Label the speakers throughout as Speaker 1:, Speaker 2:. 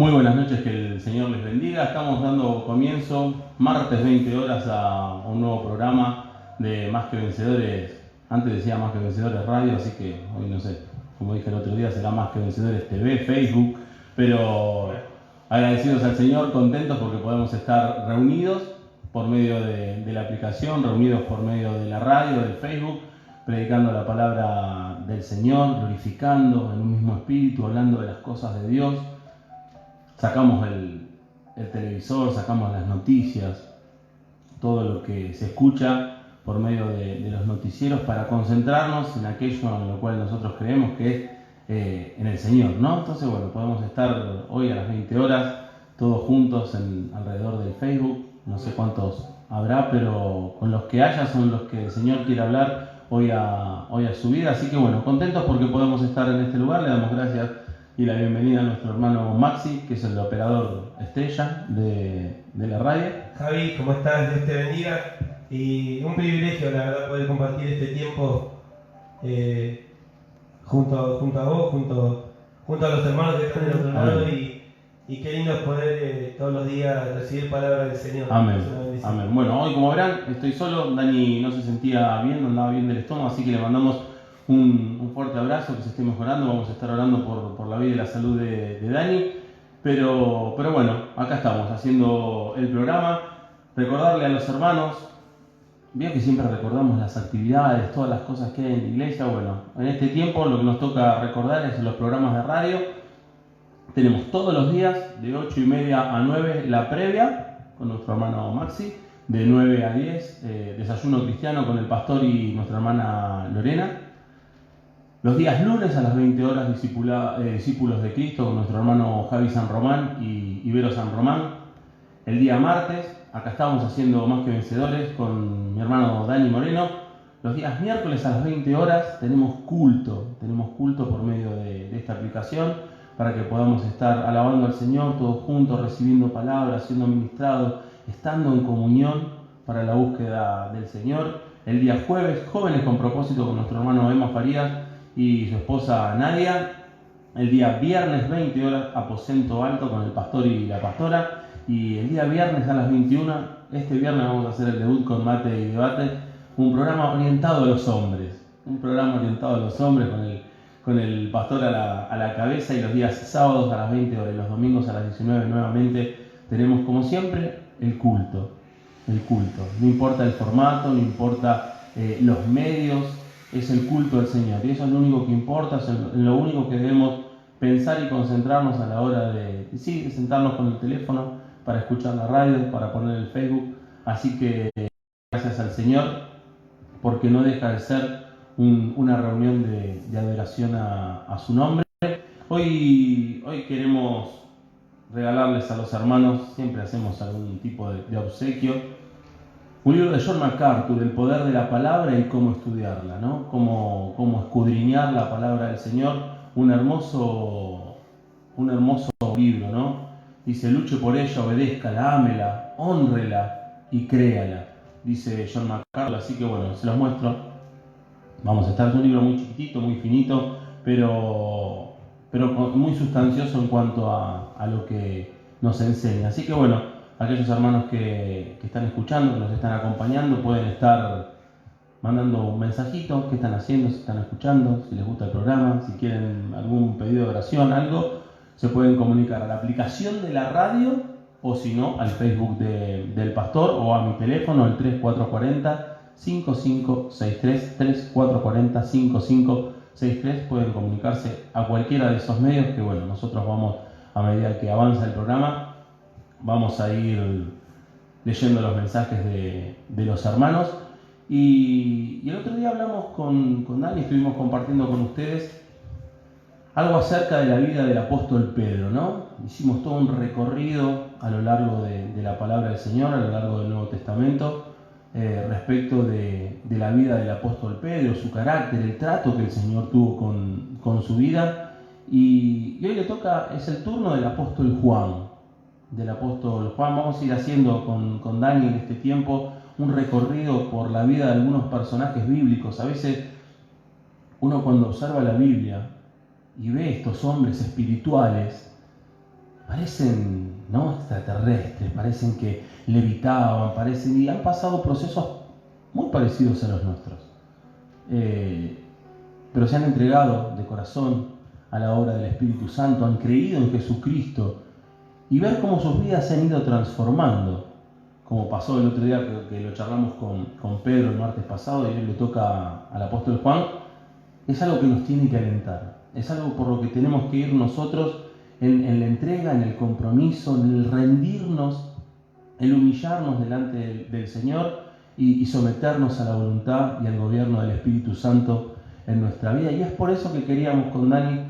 Speaker 1: Muy buenas noches, que el Señor les bendiga. Estamos dando comienzo, martes 20 horas, a un nuevo programa de Más que Vencedores. Antes decía Más que Vencedores Radio, así que hoy no sé, como dije el otro día, será Más que Vencedores TV, Facebook. Pero agradecidos al Señor, contentos porque podemos estar reunidos por medio de la aplicación, reunidos por medio de la radio, del Facebook, predicando la palabra del Señor, glorificando en un mismo espíritu, hablando de las cosas de Dios. Sacamos el televisor, sacamos las noticias, todo lo que se escucha por medio de los noticieros para concentrarnos en aquello en lo cual nosotros creemos que es en el Señor, ¿no? Entonces, bueno, podemos estar hoy a las 20 horas todos juntos alrededor del Facebook. No sé cuántos habrá, pero con los que haya son los que el Señor quiere hablar hoy a su vida. Así que, bueno, contentos porque podemos estar en este lugar. Le damos gracias y la bienvenida a nuestro hermano Maxi, que es el operador estrella de la radio.
Speaker 2: Javi, ¿cómo estás? Dios te bendiga. Y un privilegio, la verdad, poder compartir este tiempo junto a vos, junto a los hermanos que están del otro lado. Y qué lindo es poder todos los días recibir palabra del Señor.
Speaker 1: Amén. Amén. Bueno, hoy, como verán, estoy solo. Dani no se sentía bien, no andaba bien del estómago, así que le mandamos un fuerte abrazo, que se esté mejorando. Vamos a estar orando por la vida y la salud de Dani. Pero bueno, acá estamos haciendo el programa. Recordarle a los hermanos, veo que siempre recordamos las actividades, todas las cosas que hay en la iglesia. Bueno, en este tiempo lo que nos toca recordar es los programas de radio. Tenemos todos los días de 8:30 a 9 la previa con nuestro hermano Maxi, de 9 a 10 desayuno cristiano con el pastor y nuestra hermana Lorena. Los días lunes a las 20 horas discípulos de Cristo con nuestro hermano Javi San Román y Ibero San Román. El día martes, acá estamos haciendo Más que Vencedores con mi hermano Dani Moreno. Los días miércoles a las 20 horas tenemos culto por medio de esta aplicación para que podamos estar alabando al Señor todos juntos, recibiendo palabras, siendo ministrados, estando en comunión para la búsqueda del Señor. El día jueves, Jóvenes con Propósito con nuestro hermano Emma Farías y su esposa Nadia. El día viernes 20 horas, Aposento Alto con el pastor y la pastora. Y el día viernes a las 21, este viernes vamos a hacer el debut con Mate y Debate, un programa orientado a los hombres. Con el pastor a la cabeza, y los días sábados a las 20 horas y los domingos a las 19 nuevamente tenemos, como siempre, el culto. No importa el formato, no importa los medios, es el culto al Señor. Y eso es lo único que importa, es lo único que debemos pensar y concentrarnos a la hora de sentarnos con el teléfono para escuchar la radio, para poner el Facebook. Así que gracias al Señor, porque no deja de ser una reunión de adoración a su nombre. Hoy queremos regalarles a los hermanos, siempre hacemos algún tipo de obsequio, un libro de John MacArthur, El poder de la palabra y cómo estudiarla, ¿no? Cómo escudriñar la palabra del Señor. Un hermoso libro, ¿no? Dice: luche por ella, obedézcala, ámela, hónrela y créala, dice John MacArthur. Así que bueno, se los muestro. Vamos a estar, es un libro muy chiquitito, muy finito, pero muy sustancioso en cuanto a lo que nos enseña. Así que bueno, aquellos hermanos que están escuchando, que nos están acompañando, pueden estar mandando un mensajito: qué están haciendo, si están escuchando, si les gusta el programa, si quieren algún pedido de oración, algo, se pueden comunicar a la aplicación de la radio, o si no, al Facebook del pastor, o a mi teléfono, el 3440-5563, 3440-5563. Pueden comunicarse a cualquiera de esos medios, que bueno, nosotros vamos, a medida que avanza el programa, vamos a ir leyendo los mensajes de los hermanos. Y el otro día hablamos con Dani, estuvimos compartiendo con ustedes algo acerca de la vida del apóstol Pedro, ¿no? Hicimos todo un recorrido a lo largo de la palabra del Señor, a lo largo del Nuevo Testamento, respecto de la vida del apóstol Pedro, su carácter, el trato que el Señor tuvo con su vida. Y hoy es el turno del apóstol Juan. Vamos a ir haciendo con Dani en este tiempo un recorrido por la vida de algunos personajes bíblicos. A veces uno, cuando observa la Biblia y ve estos hombres espirituales, parecen, ¿no?, extraterrestres, parecen que levitaban, y han pasado procesos muy parecidos a los nuestros. Pero se han entregado de corazón a la obra del Espíritu Santo, han creído en Jesucristo, y ver cómo sus vidas se han ido transformando, como pasó el otro día que lo charlamos con Pedro el martes pasado y hoy le toca al apóstol Juan, es algo que nos tiene que alentar, es algo por lo que tenemos que ir nosotros en la entrega, en el compromiso, en el rendirnos, el humillarnos delante del Señor y someternos a la voluntad y al gobierno del Espíritu Santo en nuestra vida. Y es por eso que queríamos con Dani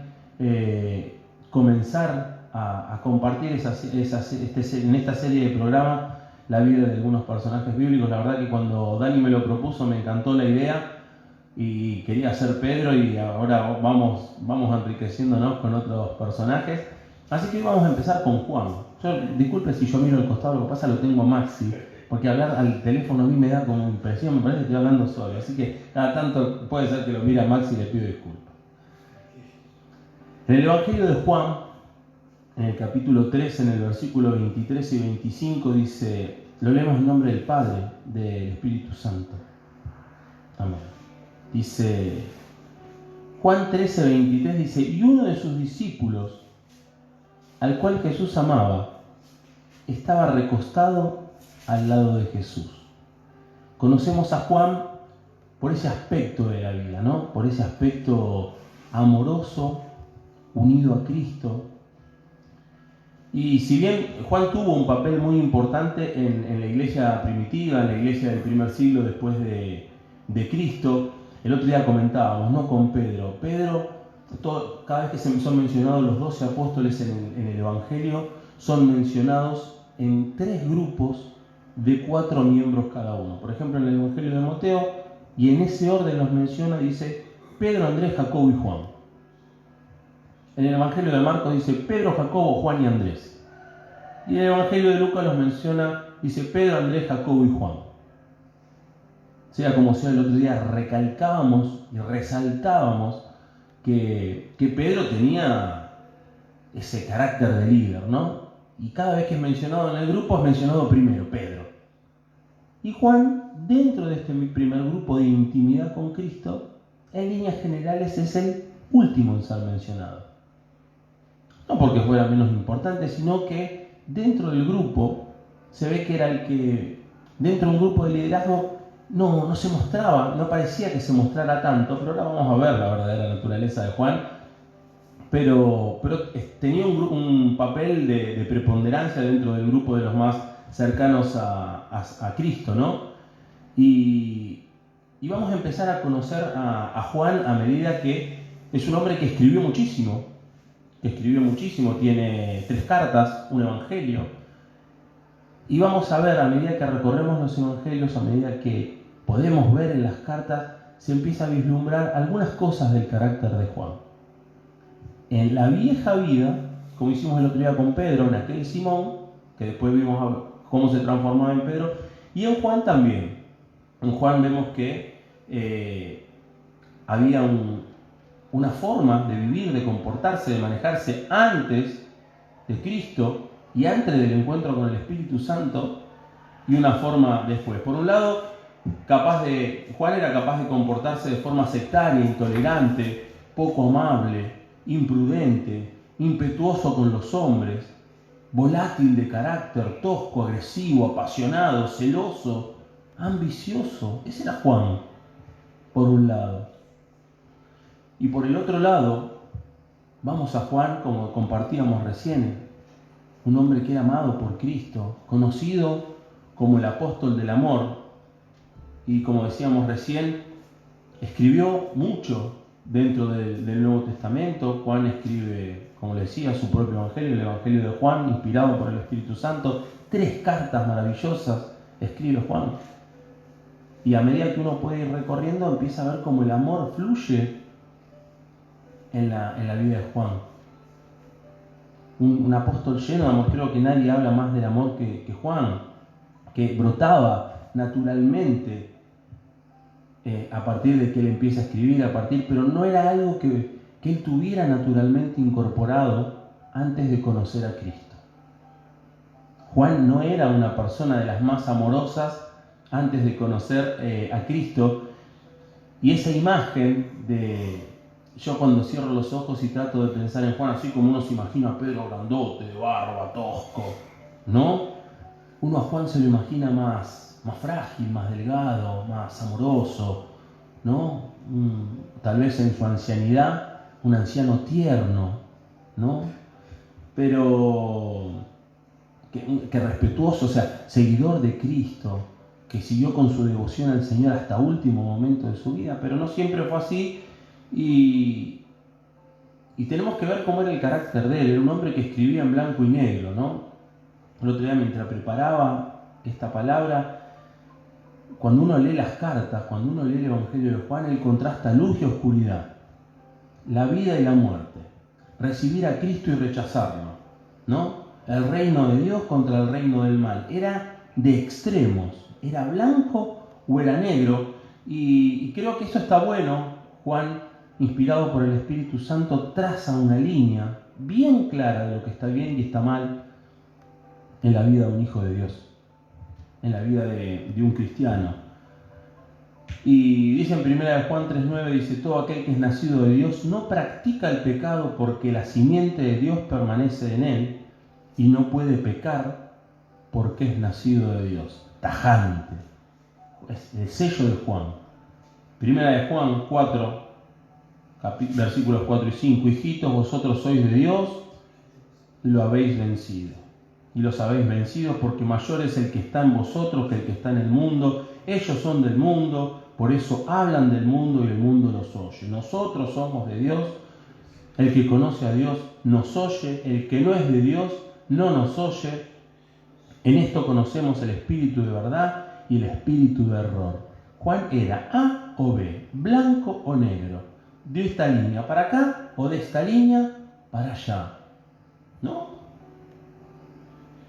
Speaker 1: comenzar a compartir en esta serie de programas la vida de algunos personajes bíblicos. La verdad que cuando Dani me lo propuso me encantó la idea y quería ser Pedro, y ahora vamos enriqueciéndonos con otros personajes. Así que hoy vamos a empezar con Juan. Disculpe si yo miro al costado, lo que pasa lo tengo a Maxi, porque hablar al teléfono a mí me da como impresión, me parece que estoy hablando solo, así que cada tanto puede ser que lo mire a Maxi y le pido disculpas. En el Evangelio de Juan, en el capítulo 3, en el versículo 23 y 25, dice, lo leemos en nombre del Padre, del Espíritu Santo. Amén. Dice, Juan 13, 23 dice, y uno de sus discípulos, al cual Jesús amaba, estaba recostado al lado de Jesús. Conocemos a Juan por ese aspecto de la vida, ¿no? Por ese aspecto amoroso, unido a Cristo. Y si bien Juan tuvo un papel muy importante en la iglesia primitiva, en la iglesia del primer siglo después de Cristo, el otro día comentábamos, ¿no?, con Pedro. Cada vez que son mencionados los 12 apóstoles en el Evangelio, son mencionados en 3 grupos de 4 miembros cada uno. Por ejemplo, en el Evangelio de Mateo, y en ese orden los menciona, dice Pedro, Andrés, Jacobo y Juan. En el Evangelio de Marcos dice Pedro, Jacobo, Juan y Andrés. Y en el Evangelio de Lucas los menciona, dice Pedro, Andrés, Jacobo y Juan. Sea como sea, el otro día recalcábamos y resaltábamos que Pedro tenía ese carácter de líder, ¿no? Y cada vez que es mencionado en el grupo es mencionado primero Pedro. Y Juan, dentro de este primer grupo de intimidad con Cristo, en líneas generales es el último en ser mencionado. No porque fuera menos importante, sino que dentro del grupo se ve que era el que, dentro de un grupo de liderazgo, no se mostraba, no parecía que se mostrara tanto, pero ahora vamos a ver la verdadera naturaleza de Juan. Pero tenía un papel de preponderancia dentro del grupo de los más cercanos a Cristo, ¿no? Y vamos a empezar a conocer a Juan a medida que es un hombre que escribió muchísimo, tiene 3 cartas, un evangelio, y vamos a ver a medida que recorremos los evangelios, a medida que podemos ver en las cartas, se empieza a vislumbrar algunas cosas del carácter de Juan. En la vieja vida, como hicimos el otro día con Pedro, en aquel Simón, que después vimos cómo se transformaba en Pedro, y en Juan también. En Juan vemos que había una forma de vivir, de comportarse, de manejarse antes de Cristo y antes del encuentro con el Espíritu Santo, y una forma después. Por un lado, Juan era capaz de comportarse de forma sectaria, intolerante, poco amable, imprudente, impetuoso con los hombres, volátil de carácter, tosco, agresivo, apasionado, celoso, ambicioso. Ese era Juan, por un lado. Y por el otro lado, vamos a Juan, como compartíamos recién, un hombre que era amado por Cristo, conocido como el apóstol del amor, y como decíamos recién, escribió mucho dentro del Nuevo Testamento. Juan escribe, como le decía, su propio evangelio, el Evangelio de Juan, inspirado por el Espíritu Santo. 3 cartas maravillosas escribe Juan. Y a medida que uno puede ir recorriendo, empieza a ver cómo el amor fluye en la vida de Juan. Un apóstol lleno de amor. Creo que nadie habla más del amor que Juan, que brotaba naturalmente a partir de que él empieza a escribir, pero no era algo que él tuviera naturalmente incorporado, antes de conocer a Cristo. Juan no era una persona de las más amorosas antes de conocer a Cristo. Y esa imagen de... Yo cuando cierro los ojos y trato de pensar en Juan, así como uno se imagina a Pedro grandote, de barba, tosco, ¿no? Uno a Juan se lo imagina más frágil, más delgado, más amoroso, ¿no? Tal vez en su ancianidad, un anciano tierno, ¿no? Pero que respetuoso, o sea, seguidor de Cristo, que siguió con su devoción al Señor hasta último momento de su vida, pero no siempre fue así. Y tenemos que ver cómo era el carácter de él. Era un hombre que escribía en blanco y negro, ¿no? El otro día, mientras preparaba esta palabra, cuando uno lee las cartas, cuando uno lee el Evangelio de Juan, él contrasta luz y oscuridad, la vida y la muerte, recibir a Cristo y rechazarlo, ¿no? El reino de Dios contra el reino del mal. Era de extremos, era blanco o era negro. Y creo que eso está bueno. Juan, inspirado por el Espíritu Santo, traza una línea bien clara de lo que está bien y está mal en la vida de un hijo de Dios, en la vida de un cristiano. Y dice en 1 Juan 3:9, dice: todo aquel que es nacido de Dios no practica el pecado, porque la simiente de Dios permanece en él y no puede pecar porque es nacido de Dios. Tajante. Es el sello de Juan. 1 Juan 4, versículos 4 y 5. Hijitos, vosotros sois de Dios, lo habéis vencido. Y los habéis vencido porque mayor es el que está en vosotros que el que está en el mundo. Ellos son del mundo, por eso hablan del mundo y el mundo los oye. Nosotros somos de Dios. El que conoce a Dios nos oye. El que no es de Dios no nos oye. En esto conocemos el espíritu de verdad y el espíritu de error. Juan era A o B, blanco o negro, de esta línea para acá o de esta línea para allá, ¿no?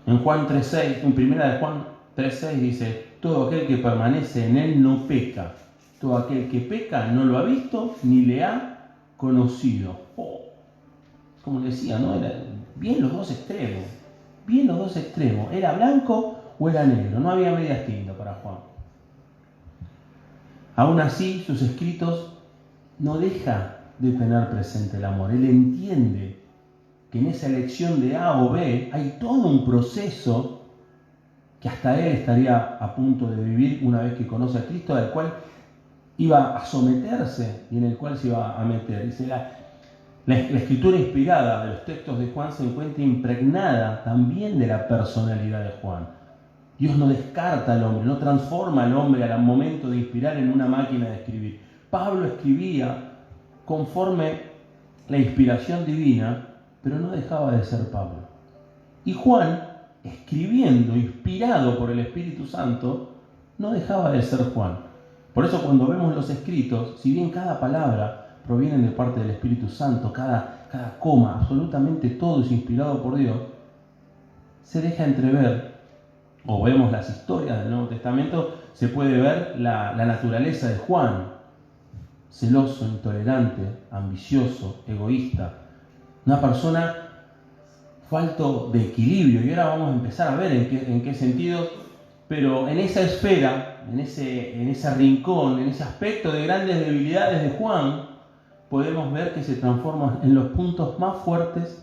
Speaker 1: En Juan 3:6, en primera de Juan 3:6 dice: todo aquel que permanece en él no peca. Todo aquel que peca no lo ha visto ni le ha conocido. Como decía, ¿no? Era bien los dos extremos. Bien los dos extremos. ¿Era blanco o era negro? No había medias tintas para Juan. Aún así, sus escritos no deja de tener presente el amor. Él entiende que en esa elección de A o B hay todo un proceso que hasta él estaría a punto de vivir una vez que conoce a Cristo, al cual iba a someterse y en el cual se iba a meter. Dice, la escritura inspirada de los textos de Juan se encuentra impregnada también de la personalidad de Juan. Dios no descarta al hombre, no transforma al hombre al momento de inspirar en una máquina de escribir. Pablo escribía conforme la inspiración divina, pero no dejaba de ser Pablo. Y Juan, escribiendo, inspirado por el Espíritu Santo, no dejaba de ser Juan. Por eso cuando vemos los escritos, si bien cada palabra proviene de parte del Espíritu Santo, cada coma, absolutamente todo es inspirado por Dios, se deja entrever, o vemos las historias del Nuevo Testamento, se puede ver la naturaleza de Juan: celoso, intolerante, ambicioso, egoísta, una persona falto de equilibrio. Y ahora vamos a empezar a ver en qué sentido, pero en esa esfera, en ese rincón, en ese aspecto de grandes debilidades de Juan, podemos ver que se transforma en los puntos más fuertes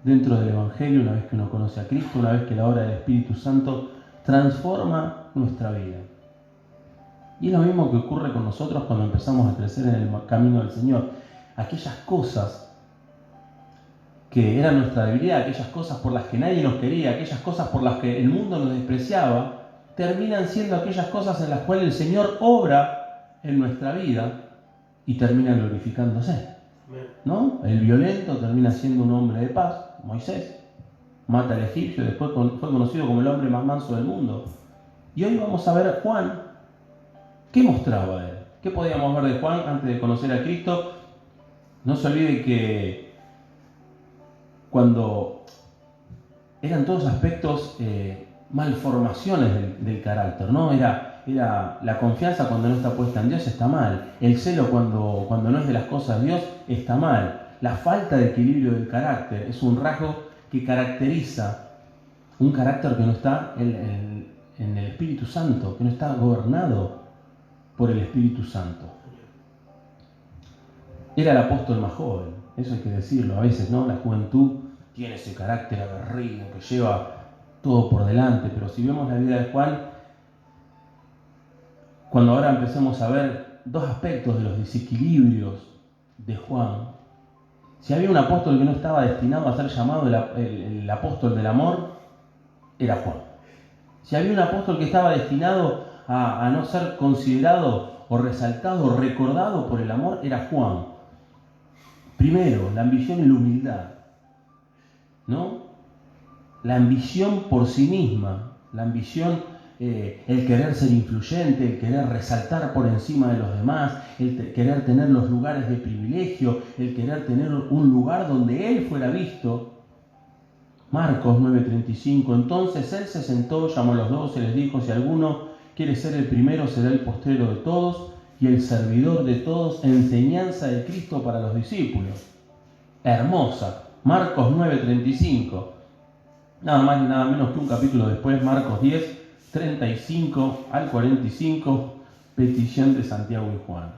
Speaker 1: dentro del Evangelio, una vez que uno conoce a Cristo, una vez que la obra del Espíritu Santo transforma nuestra vida. Y es lo mismo que ocurre con nosotros cuando empezamos a crecer en el camino del Señor. Aquellas cosas que eran nuestra debilidad, aquellas cosas por las que nadie nos quería, aquellas cosas por las que el mundo nos despreciaba, terminan siendo aquellas cosas en las cuales el Señor obra en nuestra vida y termina glorificándose, ¿no? El violento termina siendo un hombre de paz, Moisés, mata al egipcio, después fue conocido como el hombre más manso del mundo. Y hoy vamos a ver a Juan. ¿Qué mostraba él? ¿Qué podíamos ver de Juan antes de conocer a Cristo? No se olvide que cuando eran todos aspectos malformaciones del carácter, ¿no? Era la confianza cuando no está puesta en Dios, está mal. El celo cuando no es de las cosas de Dios, está mal. la falta de equilibrio del carácter es un rasgo que caracteriza un carácter que no está en el Espíritu Santo, que no está gobernado por el Espíritu Santo. Era el apóstol más joven, eso hay que decirlo. A veces, ¿no? La juventud tiene ese carácter aguerrido que lleva todo por delante, pero si vemos la vida de Juan, cuando ahora empecemos a ver dos aspectos de los desequilibrios de Juan, si había un apóstol que no estaba destinado a ser llamado el apóstol del amor, era Juan. Si había un apóstol que estaba destinado a no ser considerado o resaltado o recordado por el amor, era Juan. Primero, la ambición y la humildad, ¿no? La ambición por sí misma, la ambición, el querer ser influyente, el querer resaltar por encima de los demás, el querer tener los lugares de privilegio, el querer tener un lugar donde él fuera visto. Marcos 9:35, entonces él se sentó, llamó a los 12, les dijo, si alguno quiere ser el primero, será el postrero de todos y el servidor de todos, enseñanza de Cristo para los discípulos. Hermosa, Marcos 9:35. Nada más ni nada menos que un capítulo después, Marcos 10, 35 al 45, petición de Santiago y Juan.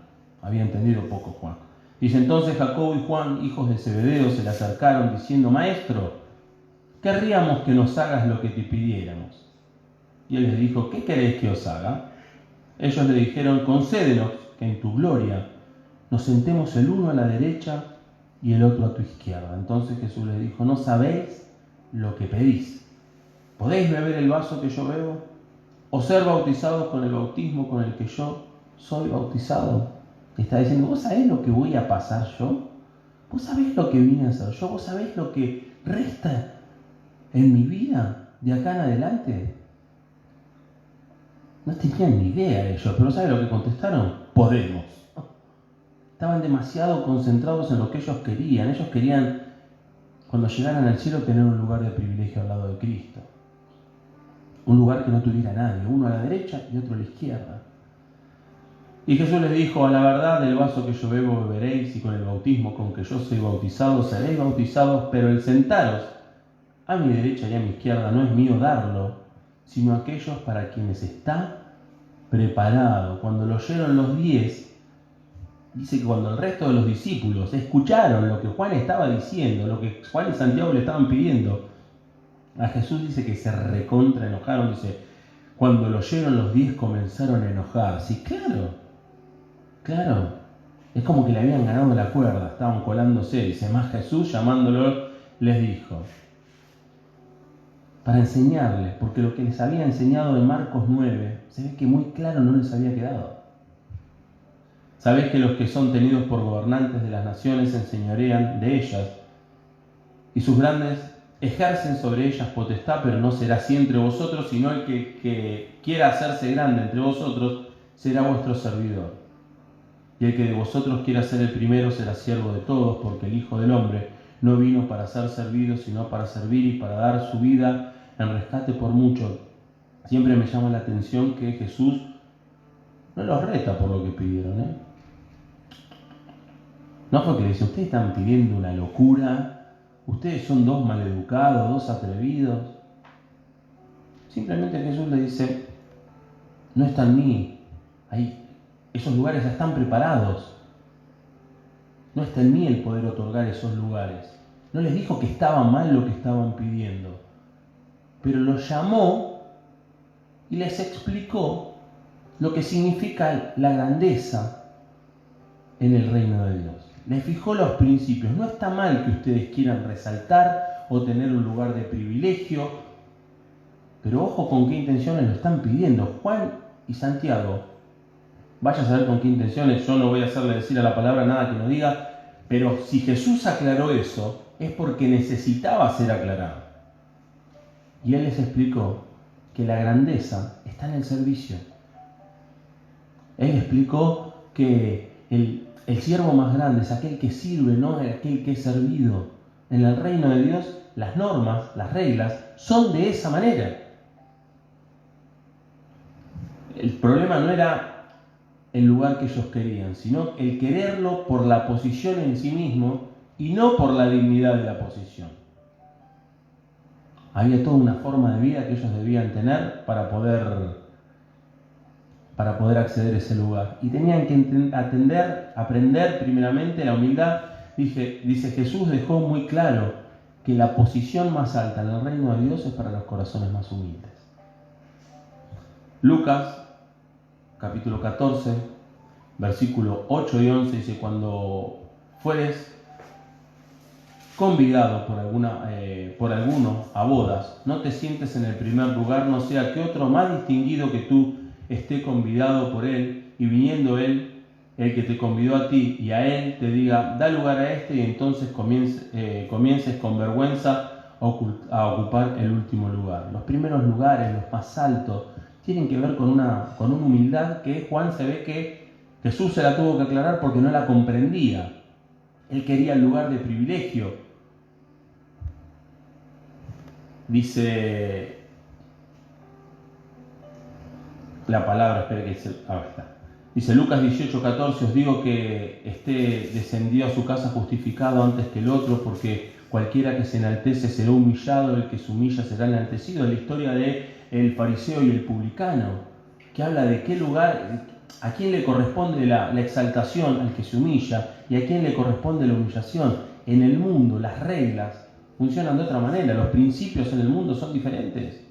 Speaker 1: Había entendido poco Juan. Dice, entonces Jacobo y Juan, hijos de Zebedeo, se le acercaron diciendo, Maestro, querríamos que nos hagas lo que te pidiéramos. Y él les dijo, ¿qué queréis que os haga? Ellos le dijeron, concédenos que en tu gloria nos sentemos el uno a la derecha y el otro a tu izquierda. Entonces Jesús les dijo, no sabéis lo que pedís. ¿Podéis beber el vaso que yo bebo? ¿O ser bautizados con el bautismo con el que yo soy bautizado? Está diciendo, ¿vos sabés lo que voy a pasar yo? ¿Vos sabés lo que vine a hacer yo? ¿Vos sabés lo que resta en mi vida de acá en adelante? No tenían ni idea de ellos, pero ¿sabes lo que contestaron? Podemos. Estaban demasiado concentrados en lo que ellos querían. Ellos querían, cuando llegaran al cielo, tener un lugar de privilegio al lado de Cristo. Un lugar que no tuviera nadie, uno a la derecha y otro a la izquierda. Y Jesús les dijo, a la verdad del vaso que yo bebo beberéis y con el bautismo con que yo soy bautizado seréis bautizados, pero el sentaros a mi derecha y a mi izquierda no es mío darlo, sino aquellos para quienes está preparado. Cuando lo oyeron los 10, dice que cuando el resto de los discípulos escucharon lo que Juan estaba diciendo, lo que Juan y Santiago le estaban pidiendo, a Jesús dice que se recontra enojaron, dice, cuando lo oyeron los 10 comenzaron a enojarse. Sí, claro, es como que le habían ganado la cuerda, estaban colándose, dice, más Jesús llamándolo les dijo, para enseñarles, porque lo que les había enseñado en Marcos 9, se ve que muy claro no les había quedado. Sabéis que los que son tenidos por gobernantes de las naciones se enseñorean de ellas, y sus grandes ejercen sobre ellas potestad, pero no será así entre vosotros, sino el que quiera hacerse grande entre vosotros será vuestro servidor. Y el que de vosotros quiera ser el primero será siervo de todos, porque el Hijo del Hombre no vino para ser servido, sino para servir y para dar su vida en rescate por muchos. Siempre me llama la atención que Jesús no los reta por lo que pidieron, ¿eh? No fue que le dice, ustedes están pidiendo una locura, ustedes son dos maleducados, dos atrevidos. Simplemente Jesús le dice, no está en mí, ahí, esos lugares ya están preparados. No está en mí el poder otorgar esos lugares. No les dijo que estaba mal lo que estaban pidiendo, pero los llamó y les explicó lo que significa la grandeza en el reino de Dios. Les fijó los principios. No está mal que ustedes quieran resaltar o tener un lugar de privilegio, pero ojo con qué intenciones lo están pidiendo. Juan y Santiago, vaya a saber con qué intenciones, yo no voy a hacerle decir a la palabra nada que no diga, pero si Jesús aclaró eso, es porque necesitaba ser aclarado. Y Él les explicó que la grandeza está en el servicio. Él explicó que el siervo más grande es aquel que sirve, no aquel que es servido. En el reino de Dios, las normas, las reglas, son de esa manera. El problema no era el lugar que ellos querían, sino el quererlo por la posición en sí mismo y no por la dignidad de la posición. Había toda una forma de vida que ellos debían tener para poder acceder a ese lugar. Y tenían que aprender primeramente la humildad. Dice Jesús dejó muy claro que la posición más alta en el reino de Dios es para los corazones más humildes. Lucas, capítulo 14, versículo 8 y 11, dice: cuando fueres convidado por alguno a bodas, no te sientes en el primer lugar, no sea que otro más distinguido que tú esté convidado por él, y viniendo él, el que te convidó a ti y a él, te diga: da lugar a este, y entonces comiences con vergüenza a ocupar el último lugar. Los primeros lugares, los más altos, tienen que ver con una humildad que Juan se ve que Jesús se la tuvo que aclarar porque no la comprendía. Él quería el lugar de privilegio. Dice la palabra, espera que está. Dice Lucas 18:14: os digo que descendió a su casa justificado antes que el otro, porque cualquiera que se enaltece será humillado, el que se humilla será enaltecido. Es la historia de el fariseo y el publicano, que habla de qué lugar, a quién le corresponde la exaltación, al que se humilla, y a quién le corresponde la humillación. En el mundo las reglas funcionan de otra manera, los principios en el mundo son diferentes.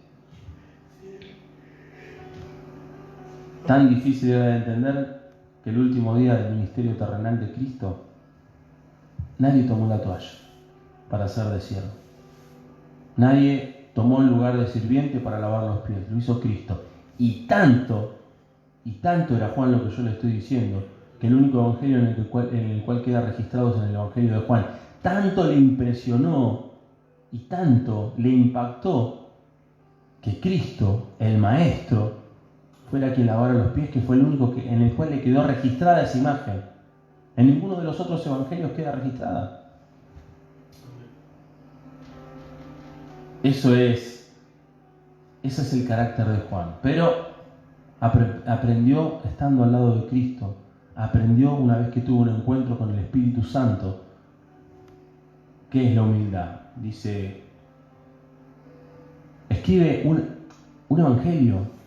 Speaker 1: Tan difícil era de entender que el último día del ministerio terrenal de Cristo, nadie tomó la toalla para hacer de siervo. Nadie tomó el lugar de sirviente para lavar los pies, lo hizo Cristo. Y tanto era Juan lo que yo le estoy diciendo, que el único evangelio en el cual queda registrado es en el evangelio de Juan. Tanto le impresionó y tanto le impactó que Cristo, el Maestro, fuera quien lavara los pies, que fue el único en el cual le quedó registrada esa imagen. En ninguno de los otros evangelios queda registrada. Ese es el carácter de Juan. Pero aprendió estando al lado de Cristo. Aprendió una vez que tuvo un encuentro con el Espíritu Santo. ¿Qué es la humildad? Dice, escribe un evangelio.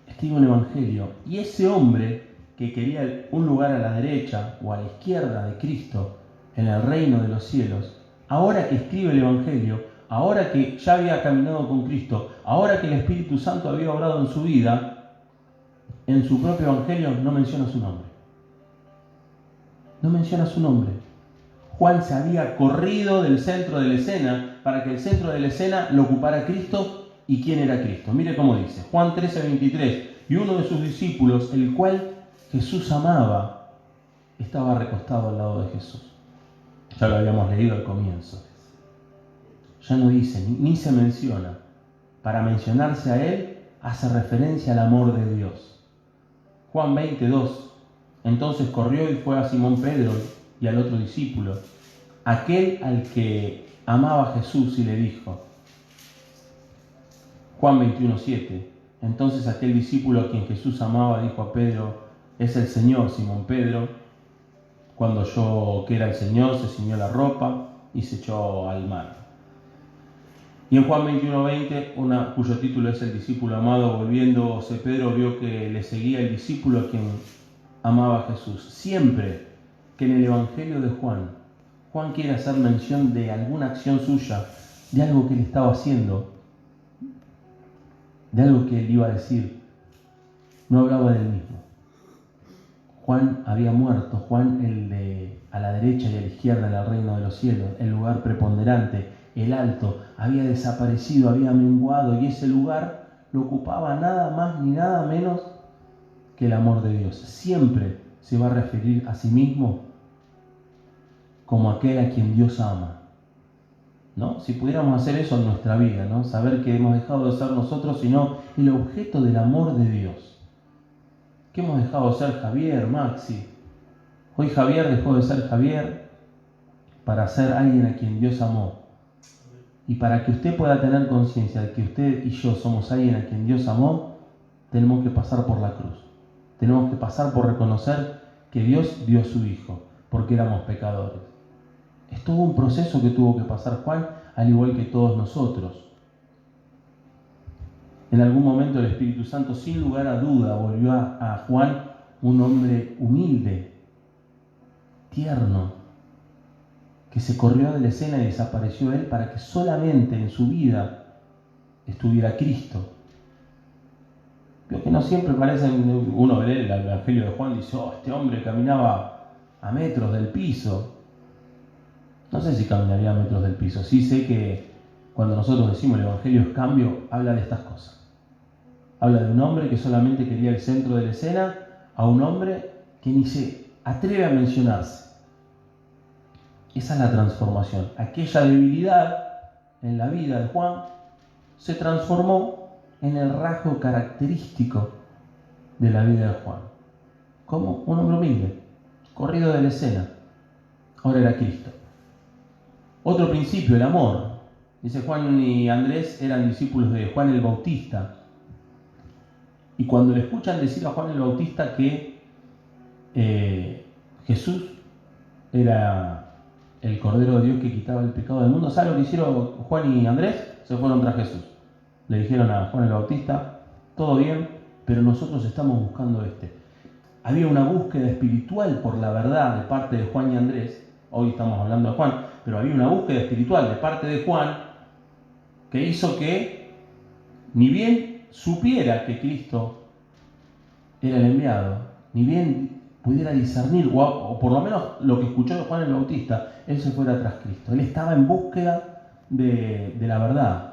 Speaker 1: Escribe un evangelio. Y ese hombre que quería un lugar a la derecha o a la izquierda de Cristo en el reino de los cielos, ahora que escribe el evangelio, ahora que ya había caminado con Cristo, ahora que el Espíritu Santo había obrado en su vida, en su propio evangelio no menciona su nombre. No menciona su nombre. Juan se había corrido del centro de la escena para que el centro de la escena lo ocupara Cristo. ¿Y quién era Cristo? Mire cómo dice, Juan 13:23, y uno de sus discípulos, el cual Jesús amaba, estaba recostado al lado de Jesús. Ya lo habíamos leído al comienzo. Ya no dice, ni se menciona. Para mencionarse a él, hace referencia al amor de Dios. Juan 20:2, entonces corrió y fue a Simón Pedro y al otro discípulo, aquel al que amaba Jesús, y le dijo, Juan 21:7, entonces aquel discípulo a quien Jesús amaba dijo a Pedro, es el Señor. Simón Pedro, cuando oyó que era el Señor, se ciñó la ropa y se echó al mar. Y en Juan 21:20, cuyo título es el discípulo amado, volviéndose Pedro vio que le seguía el discípulo a quien amaba Jesús. Siempre que en el evangelio de Juan quiere hacer mención de alguna acción suya, de algo que él estaba haciendo, de algo que él iba a decir, no hablaba del mismo. Juan había muerto, Juan el de a la derecha y a la izquierda en el reino de los cielos, el lugar preponderante, el alto, había desaparecido, había menguado, y ese lugar lo ocupaba nada más ni nada menos que el amor de Dios. Siempre se va a referir a sí mismo como aquel a quien Dios ama. ¿No? Si pudiéramos hacer eso en nuestra vida, ¿no? Saber que hemos dejado de ser nosotros, sino el objeto del amor de Dios. Que hemos dejado de ser Javier, Maxi. Hoy Javier dejó de ser Javier para ser alguien a quien Dios amó. Y para que usted pueda tener conciencia de que usted y yo somos alguien a quien Dios amó, tenemos que pasar por la cruz. Tenemos que pasar por reconocer que Dios dio a su Hijo, porque éramos pecadores. Es todo un proceso que tuvo que pasar Juan, al igual que todos nosotros. En algún momento el Espíritu Santo, sin lugar a duda, volvió a Juan un hombre humilde, tierno, que se corrió de la escena y desapareció él para que solamente en su vida estuviera Cristo. Lo que no siempre parece, uno ve el Evangelio de Juan y dice, este hombre caminaba a metros del piso. No sé si caminaría a metros del piso, sí sé que cuando nosotros decimos el Evangelio es cambio, habla de estas cosas. Habla de un hombre que solamente quería el centro de la escena, a un hombre que ni se atreve a mencionarse. Esa es la transformación. Aquella debilidad en la vida de Juan se transformó en el rasgo característico de la vida de Juan. Como un hombre humilde, corrido de la escena. Ahora era Cristo. Otro principio, el amor. Dice Juan y Andrés eran discípulos de Juan el Bautista. Y cuando le escuchan decir a Juan el Bautista que Jesús era el Cordero de Dios que quitaba el pecado del mundo, ¿saben lo que hicieron Juan y Andrés? Se fueron tras Jesús. Le dijeron a Juan el Bautista, todo bien, pero nosotros estamos buscando este. Había una búsqueda espiritual por la verdad de parte de Juan y Andrés. Hoy estamos hablando de Juan, pero había una búsqueda espiritual de parte de Juan que hizo que, ni bien supiera que Cristo era el enviado, ni bien pudiera discernir, o por lo menos lo que escuchó de Juan el Bautista, él se fuera tras Cristo. Él estaba en búsqueda de la verdad.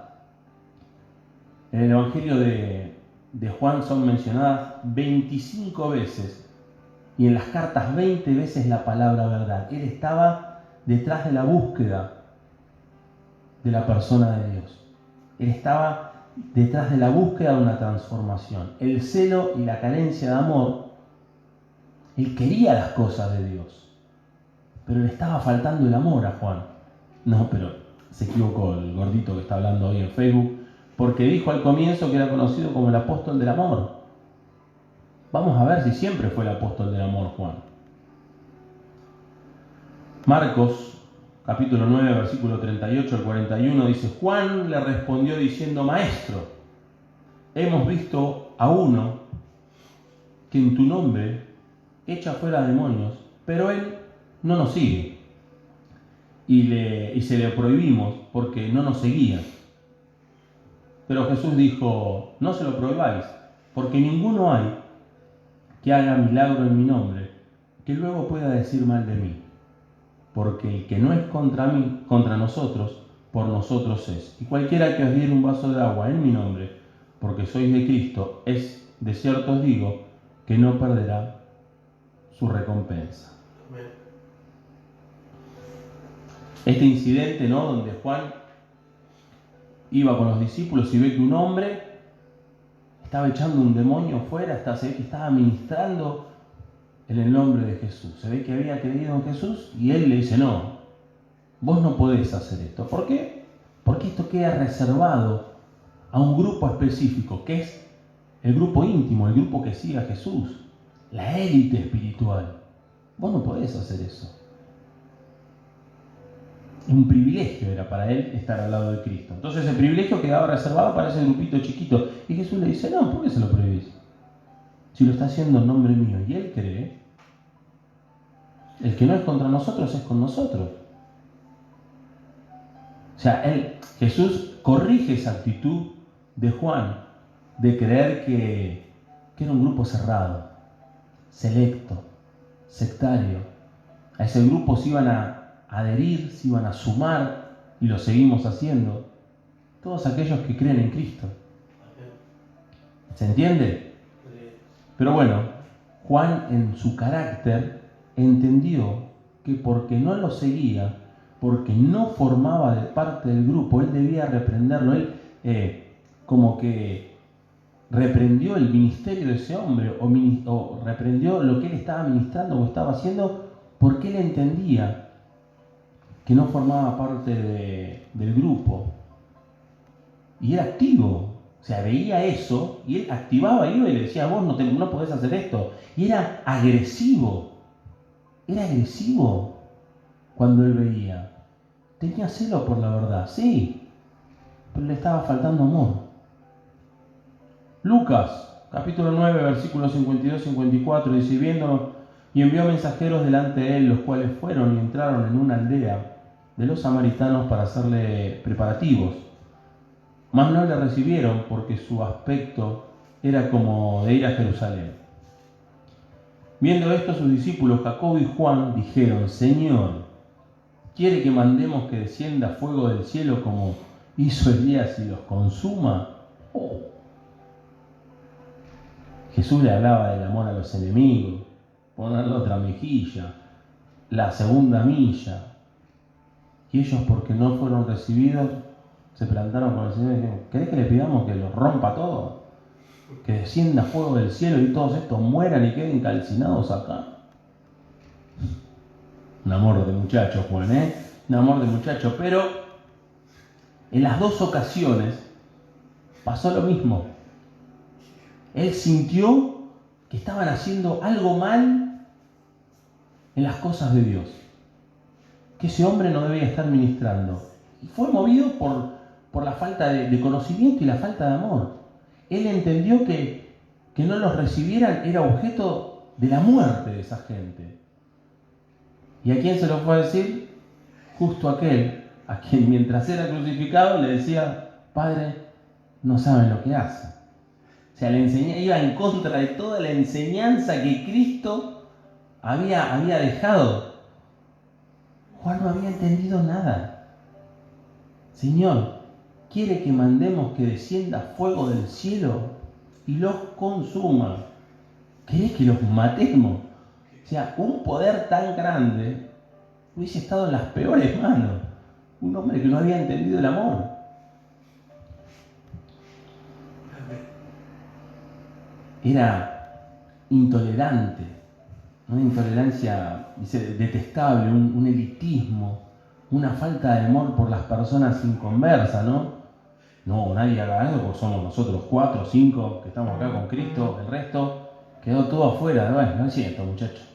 Speaker 1: En el Evangelio de Juan son mencionadas 25 veces y en las cartas 20 veces la palabra verdad. Él estaba detrás de la búsqueda de la persona de Dios. Él estaba detrás de la búsqueda de una transformación. El celo y la carencia de amor, él quería las cosas de Dios, pero le estaba faltando el amor a Juan. No, pero se equivocó el gordito que está hablando hoy en Facebook, porque dijo al comienzo que era conocido como el apóstol del amor. Vamos a ver si siempre fue el apóstol del amor Juan. Marcos, capítulo 9, versículo 38 al 41, dice, Juan le respondió diciendo, Maestro, hemos visto a uno que en tu nombre echa fuera demonios, pero él no nos sigue. Y se le prohibimos porque no nos seguía. Pero Jesús dijo, no se lo prohibáis, porque ninguno hay que haga milagro en mi nombre, que luego pueda decir mal de mí. Porque el que no es contra mí, contra nosotros, por nosotros es. Y cualquiera que os diere un vaso de agua en mi nombre, porque sois de Cristo, es de cierto os digo, que no perderá su recompensa. Amén. Este incidente, ¿no?, donde Juan iba con los discípulos y ve que un hombre estaba echando un demonio fuera, se ve que estaba ministrando en el nombre de Jesús. Se ve que había creído en Jesús y él le dice, no, vos no podés hacer esto. ¿Por qué? Porque esto queda reservado a un grupo específico, que es el grupo íntimo, el grupo que sigue a Jesús, la élite espiritual. Vos no podés hacer eso. Un privilegio era para él estar al lado de Cristo. Entonces el privilegio quedaba reservado para ese grupito chiquito. Y Jesús le dice, no, ¿por qué se lo prohibís? Si lo está haciendo en nombre mío. Y él cree, el que no es contra nosotros es con nosotros. O sea, Jesús corrige esa actitud de Juan, de creer que era un grupo cerrado, selecto, sectario. A ese grupo se iban a adherir, se iban a sumar, y lo seguimos haciendo, todos aquellos que creen en Cristo. ¿Se entiende? Pero bueno, Juan en su carácter entendió que porque no lo seguía, porque no formaba de parte del grupo, él debía reprenderlo. Él como que reprendió el ministerio de ese hombre, o reprendió lo que él estaba ministrando o estaba haciendo, porque él entendía que no formaba parte del grupo. Y era activo. O sea, veía eso y él activaba y le decía, vos no podés hacer esto. Y era agresivo. Era agresivo. cuando él veía. Tenía celo por la verdad, sí, pero le estaba faltando amor. Lucas, capítulo 9, versículos 52-54, dice, y envió mensajeros delante de él, los cuales fueron y entraron en una aldea de los samaritanos para hacerle preparativos. Mas no le recibieron porque su aspecto era como de ir a Jerusalén. Viendo esto, sus discípulos Jacobo y Juan dijeron, Señor, ¿quiere que mandemos que descienda fuego del cielo como hizo Elías y los consuma? Oh. Jesús le hablaba del amor a los enemigos, ponerle otra mejilla, la segunda milla. Y ellos, porque no fueron recibidos, se plantaron con el Señor y dijeron, ¿querés que le pidamos que los rompa todo? Que descienda fuego del cielo y todos estos mueran y queden calcinados acá. Un amor de muchacho, Juan, un amor de muchacho. Pero en las dos ocasiones pasó lo mismo. Él sintió que estaban haciendo algo mal en las cosas de Dios, que ese hombre no debía estar ministrando. Y fue movido por la falta de conocimiento y la falta de amor. Él entendió que no los recibieran era objeto de la muerte de esa gente. ¿Y a quién se lo fue a decir? Justo aquel a quien mientras era crucificado le decía, Padre, no saben lo que hacen. O sea, iba en contra de toda la enseñanza que Cristo había dejado. Juan no había entendido nada. Señor, ¿quiere que mandemos que descienda fuego del cielo y los consuma? ¿Querés que los matemos? O sea, un poder tan grande hubiese estado en las peores manos. Un hombre que no había entendido el amor. Era intolerante, una intolerancia, dice, detestable, un elitismo, una falta de amor por las personas inconversas, ¿no? No, nadie haga eso porque somos nosotros 4 o 5 que estamos acá con Cristo, el resto quedó todo afuera. Bueno, no es cierto, muchachos.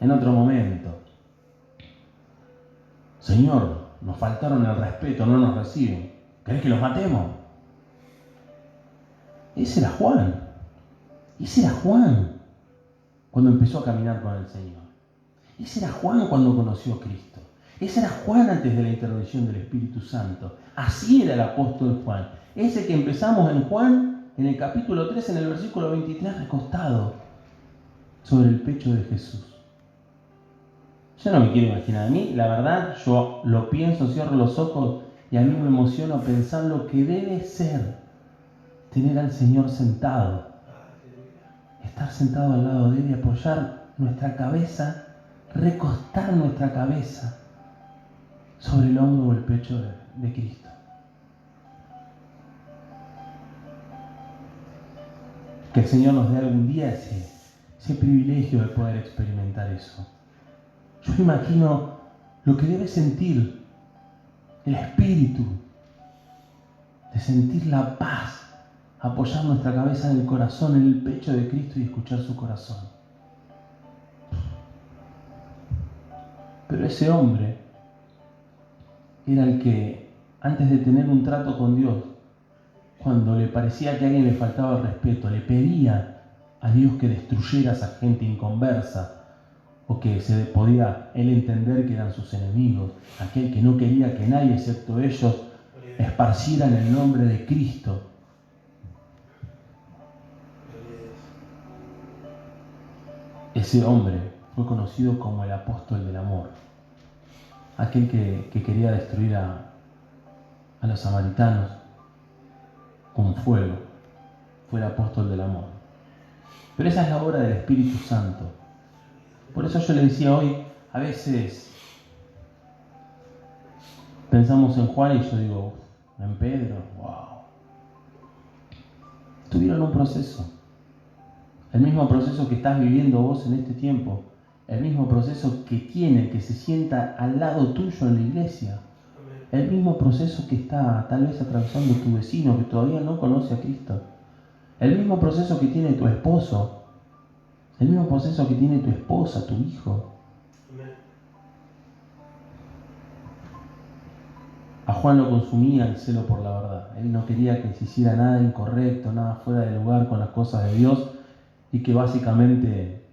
Speaker 1: En otro momento. Señor, nos faltaron el respeto, no nos reciben. ¿Querés que los matemos? Ese era Juan. Ese era Juan cuando empezó a caminar con el Señor. Ese era Juan cuando conoció a Cristo. Ese era Juan antes de la intervención del Espíritu Santo. Así era el apóstol Juan. Ese que empezamos en Juan, en el capítulo 3, en el versículo 23, recostado sobre el pecho de Jesús. Yo no me quiero imaginar. A mí, la verdad, yo lo pienso, cierro los ojos y a mí me emociono pensar lo que debe ser tener al Señor sentado. Estar sentado al lado de Él y apoyar nuestra cabeza, recostar nuestra cabeza sobre el hombro o el pecho de Cristo. Que el Señor nos dé algún día ese privilegio de poder experimentar eso. Yo imagino lo que debe sentir el espíritu, de sentir la paz, apoyar nuestra cabeza en el corazón, en el pecho de Cristo y escuchar su corazón. Pero ese hombre era el que, antes de tener un trato con Dios, cuando le parecía que a alguien le faltaba el respeto, le pedía a Dios que destruyera a esa gente inconversa, o que se podía él entender que eran sus enemigos, aquel que no quería que nadie excepto ellos esparcieran el nombre de Cristo. Ese hombre fue conocido como el apóstol del amor, aquel que quería destruir a los samaritanos con fuego. Fue el apóstol del amor. Pero esa es la obra del Espíritu Santo. Por eso yo le decía hoy, a veces pensamos en Juan y yo digo, en Pedro, wow. Tuvieron un proceso. El mismo proceso que estás viviendo vos en este tiempo. El mismo proceso que tiene el que se sienta al lado tuyo en la iglesia. El mismo proceso que está tal vez atravesando tu vecino que todavía no conoce a Cristo. El mismo proceso que tiene tu esposo. El mismo proceso que tiene tu esposa, tu hijo. A Juan lo consumía el celo por la verdad. Él no quería que se hiciera nada incorrecto, nada fuera de lugar con las cosas de Dios y que básicamente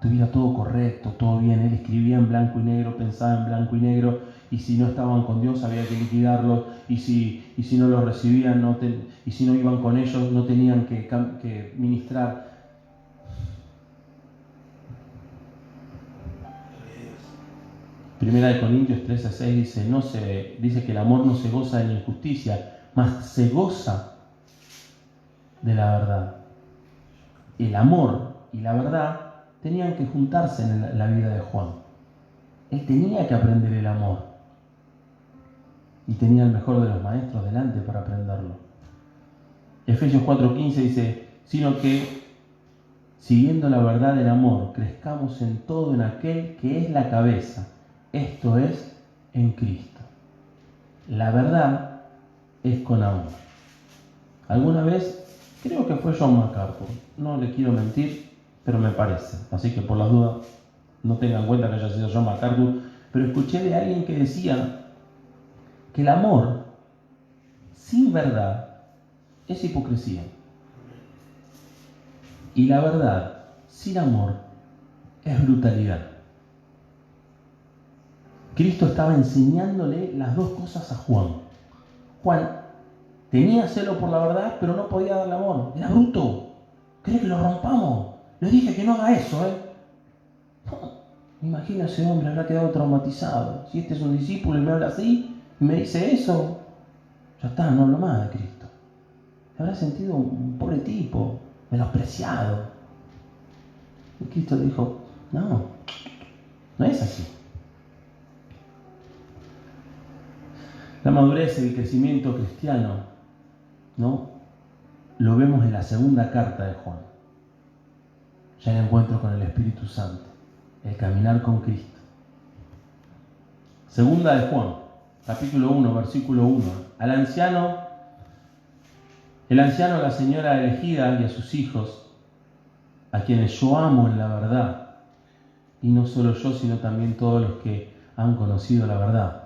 Speaker 1: tuviera todo correcto, todo bien. Él escribía en blanco y negro, pensaba en blanco y negro, y si no estaban con Dios había que liquidarlos, y si no los recibían, y si no iban con ellos no tenían que ministrar. Primera de Corintios 13:6 dice que el amor no se goza de la injusticia, mas se goza de la verdad. El amor y la verdad tenían que juntarse en la vida de Juan. Él tenía que aprender el amor. Y tenía el mejor de los maestros delante para aprenderlo. Efesios 4:15 dice, sino que, siguiendo la verdad del amor, crezcamos en todo en aquel que es la cabeza, esto es, en Cristo. La verdad es con amor. Alguna vez, creo que fue John MacArthur, no le quiero mentir, pero me parece, así que por las dudas no tengan en cuenta que haya sido John MacArthur, pero escuché de alguien que decía que el amor sin verdad es hipocresía y la verdad sin amor es brutalidad. Cristo estaba enseñándole las dos cosas a Juan. Juan tenía celo por la verdad, pero no podía darle amor. Era bruto. ¿Cree que lo rompamos? Le dije que no haga eso, No, imagina ese hombre, habrá quedado traumatizado. Si este es un discípulo y me habla así, y me dice eso, ya está, no hablo más de Cristo. Se habrá sentido un pobre tipo, menospreciado. Y Cristo le dijo, no es así. La madurez y el crecimiento cristiano, ¿no? Lo vemos en la segunda carta de Juan. Ya el encuentro con el Espíritu Santo, el caminar con Cristo. Segunda de Juan, capítulo 1, versículo 1. El anciano, a la señora elegida y a sus hijos, a quienes yo amo en la verdad, y no solo yo, sino también todos los que han conocido la verdad.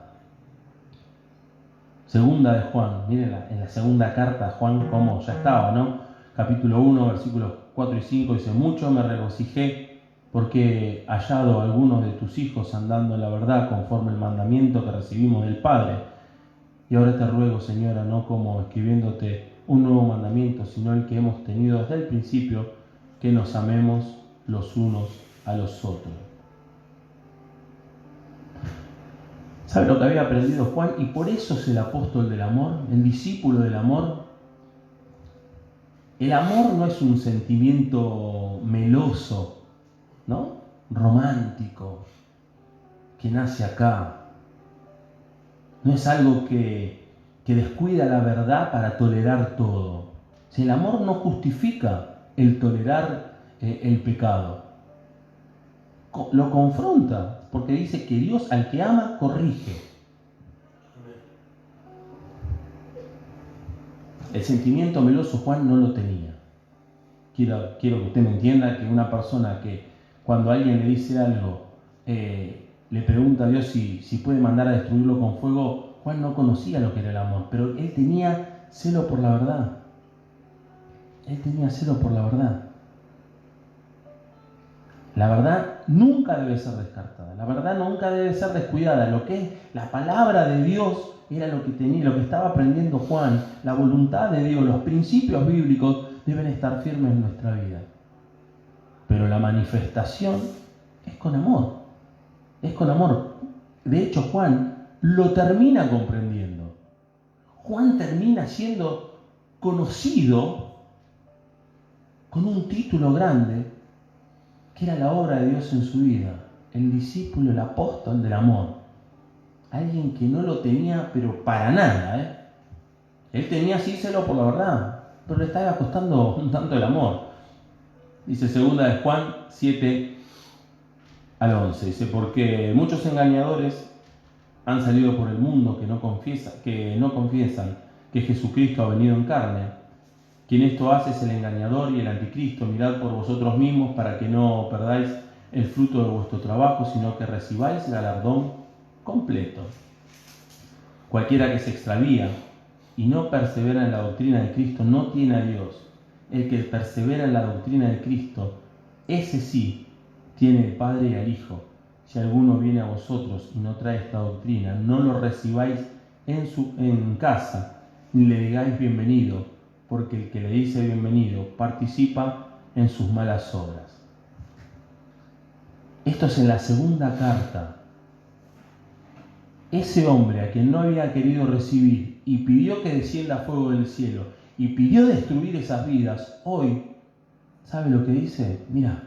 Speaker 1: Segunda de Juan, miren en la segunda carta Juan como ya estaba, ¿no? Capítulo 1, versículos 4 y 5 dice, mucho me regocijé porque he hallado a algunos de tus hijos andando en la verdad conforme el mandamiento que recibimos del Padre. Y ahora te ruego, Señora, no como escribiéndote un nuevo mandamiento, sino el que hemos tenido desde el principio, que nos amemos los unos a los otros. ¿Sabe lo que había aprendido Juan? Y por eso es el apóstol del amor, el discípulo del amor. El amor no es un sentimiento meloso, ¿no? Romántico, que nace acá. No es algo que descuida la verdad para tolerar todo. Si el amor no justifica el tolerar el pecado, lo confronta, porque dice que Dios al que ama corrige. El sentimiento meloso Juan no lo tenía. Quiero que usted me entienda que una persona que cuando alguien le dice algo, le pregunta a Dios si puede mandar a destruirlo con fuego, Juan no conocía lo que era el amor, pero él tenía celo por la verdad. Él tenía celo por la verdad. La verdad nunca debe ser descartada, la verdad nunca debe ser descuidada. Lo que es la palabra de Dios era lo que tenía, lo que estaba aprendiendo Juan, la voluntad de Dios, los principios bíblicos deben estar firmes en nuestra vida. Pero la manifestación es con amor, es con amor. De hecho, Juan lo termina comprendiendo. Juan termina siendo conocido con un título grande, que era la obra de Dios en su vida, el discípulo, el apóstol del amor. Alguien que no lo tenía, pero para nada, Él tenía sí celo por la verdad, pero le estaba costando un tanto el amor. Dice segunda de Juan 7 al 11, dice, porque muchos engañadores han salido por el mundo que no confiesan que Jesucristo ha venido en carne. Quien esto hace es el engañador y el anticristo. Mirad por vosotros mismos para que no perdáis el fruto de vuestro trabajo, sino que recibáis el galardón completo. Cualquiera que se extravía y no persevera en la doctrina de Cristo no tiene a Dios. El que persevera en la doctrina de Cristo, ese sí tiene el Padre y al Hijo. Si alguno viene a vosotros y no trae esta doctrina, no lo recibáis en casa, ni le digáis bienvenido, porque el que le dice bienvenido participa en sus malas obras. Esto es en la segunda carta. Ese hombre a quien no había querido recibir y pidió que descienda fuego del cielo y pidió destruir esas vidas, hoy, ¿sabe lo que dice? Mira,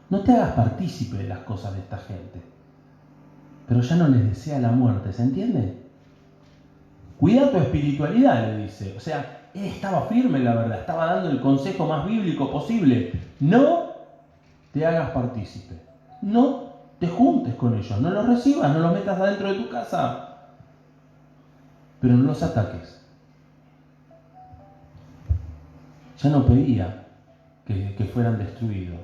Speaker 1: no te hagas partícipe de las cosas de esta gente, pero ya no les desea la muerte, ¿se entiende? Cuida tu espiritualidad, le dice. O sea, él estaba firme en la verdad, estaba dando el consejo más bíblico posible. No te hagas partícipe, no te juntes con ellos, no los recibas, no los metas adentro de tu casa, pero no los ataques. Ya no pedía que fueran destruidos.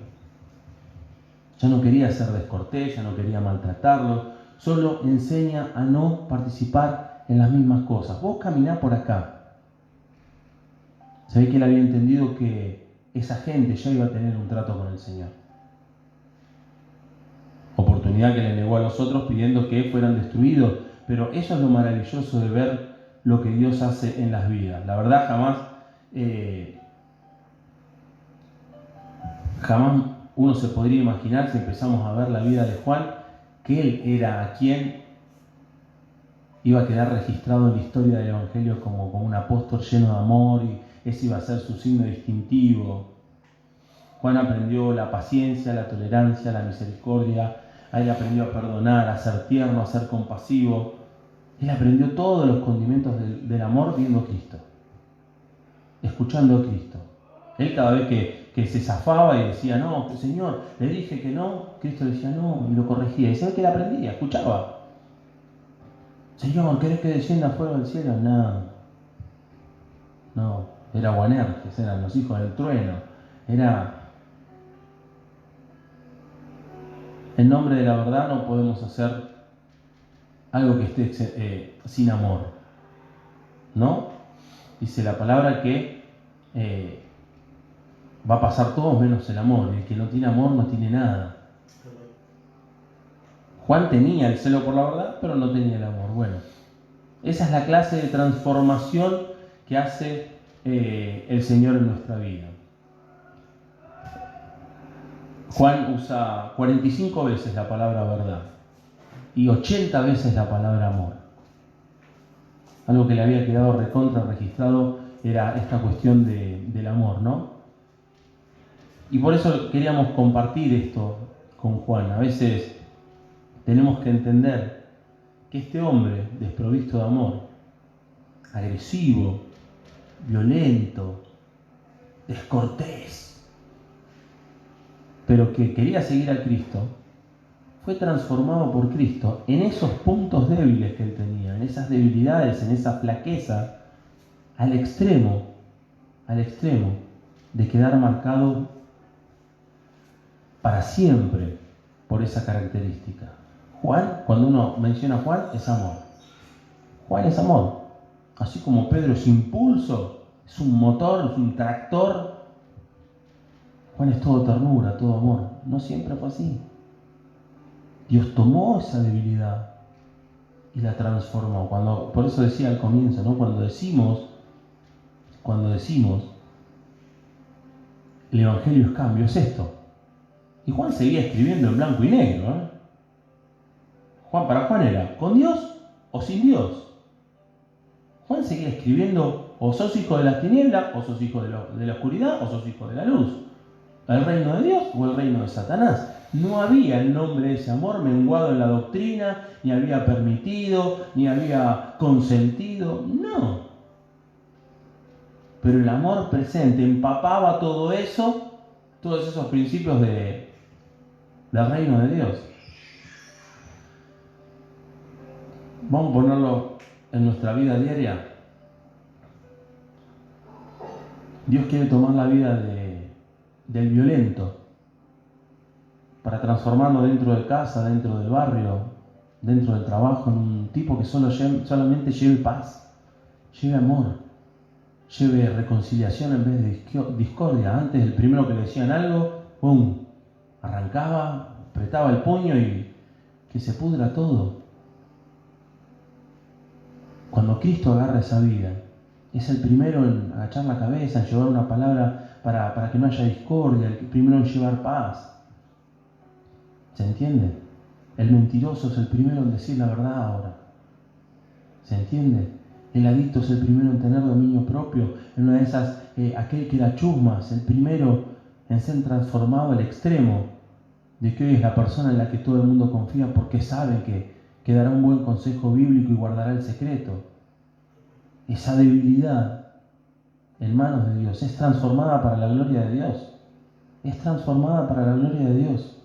Speaker 1: Ya no quería ser descortés, ya no quería maltratarlos, solo enseña a no participar en las mismas cosas. Vos caminá por acá. Sabés que él había entendido que esa gente ya iba a tener un trato con el Señor. Oportunidad que le negó a los otros pidiendo que fueran destruidos, pero eso es lo maravilloso de ver lo que Dios hace en las vidas. La verdad jamás uno se podría imaginar, si empezamos a ver la vida de Juan, que él era a quien iba a quedar registrado en la historia del Evangelio como un apóstol lleno de amor, y ese iba a ser su signo distintivo. Juan aprendió la paciencia, la tolerancia, la misericordia. Él aprendió a perdonar, a ser tierno, a ser compasivo. Él aprendió todos los condimentos del amor viendo a Cristo, escuchando a Cristo. Él cada vez que se zafaba y decía, no, Señor, le dije que no, Cristo le decía no, y lo corregía. Y sabe que él aprendía, escuchaba. Señor, ¿querés que descienda fuego del cielo? No, era Boanerges, eran los hijos del trueno. Era, en nombre de la verdad no podemos hacer algo que esté sin amor, ¿no? Dice la palabra que va a pasar todo menos el amor. El que no tiene amor no tiene nada. Juan tenía el celo por la verdad, pero no tenía el amor. Bueno, esa es la clase de transformación que hace el Señor en nuestra vida. Juan usa 45 veces la palabra verdad y 80 veces la palabra amor. Algo que le había quedado recontra registrado era esta cuestión del amor, ¿no? Y por eso queríamos compartir esto con Juan. A veces tenemos que entender que este hombre desprovisto de amor, agresivo, violento, descortés, pero que quería seguir a Cristo, fue transformado por Cristo en esos puntos débiles que él tenía, en esas debilidades, en esa flaqueza, al extremo de quedar marcado para siempre por esa característica. Juan, cuando uno menciona a Juan, es amor. Juan es amor. Así como Pedro es impulso, es un motor, es un tractor, Juan es todo ternura, todo amor. No siempre fue así. Dios tomó esa debilidad y la transformó. Por eso decía al comienzo, ¿no? Cuando decimos el Evangelio es cambio, es esto. Y Juan seguía escribiendo en blanco y negro, ¿eh? Para Juan era, ¿con Dios o sin Dios? Juan seguía escribiendo, o sos hijo de las tinieblas, o sos hijo de la oscuridad, o sos hijo de la luz. ¿El reino de Dios o el reino de Satanás? No había el nombre de ese amor menguado en la doctrina, ni había permitido, ni había consentido, no. Pero el amor presente empapaba todo eso, todos esos principios del reino de Dios. Vamos a ponerlo en nuestra vida diaria. Dios quiere tomar la vida del violento para transformarlo dentro de casa, dentro del barrio, dentro del trabajo en un tipo que solamente lleve paz, lleve amor, lleve reconciliación en vez de discordia. Antes el primero que le decían algo, ¡pum!, arrancaba, apretaba el puño y que se pudra todo. Cuando Cristo agarra esa vida, es el primero en agachar la cabeza, en llevar una palabra para que no haya discordia, el primero en llevar paz. ¿Se entiende? El mentiroso es el primero en decir la verdad ahora. ¿Se entiende? El adicto es el primero en tener dominio propio. En una de esas, aquel que era chusmas, el primero en ser transformado al extremo de que hoy es la persona en la que todo el mundo confía porque sabe que dará un buen consejo bíblico y guardará el secreto. Esa debilidad en manos de Dios es transformada para la gloria de Dios. Es transformada para la gloria de Dios.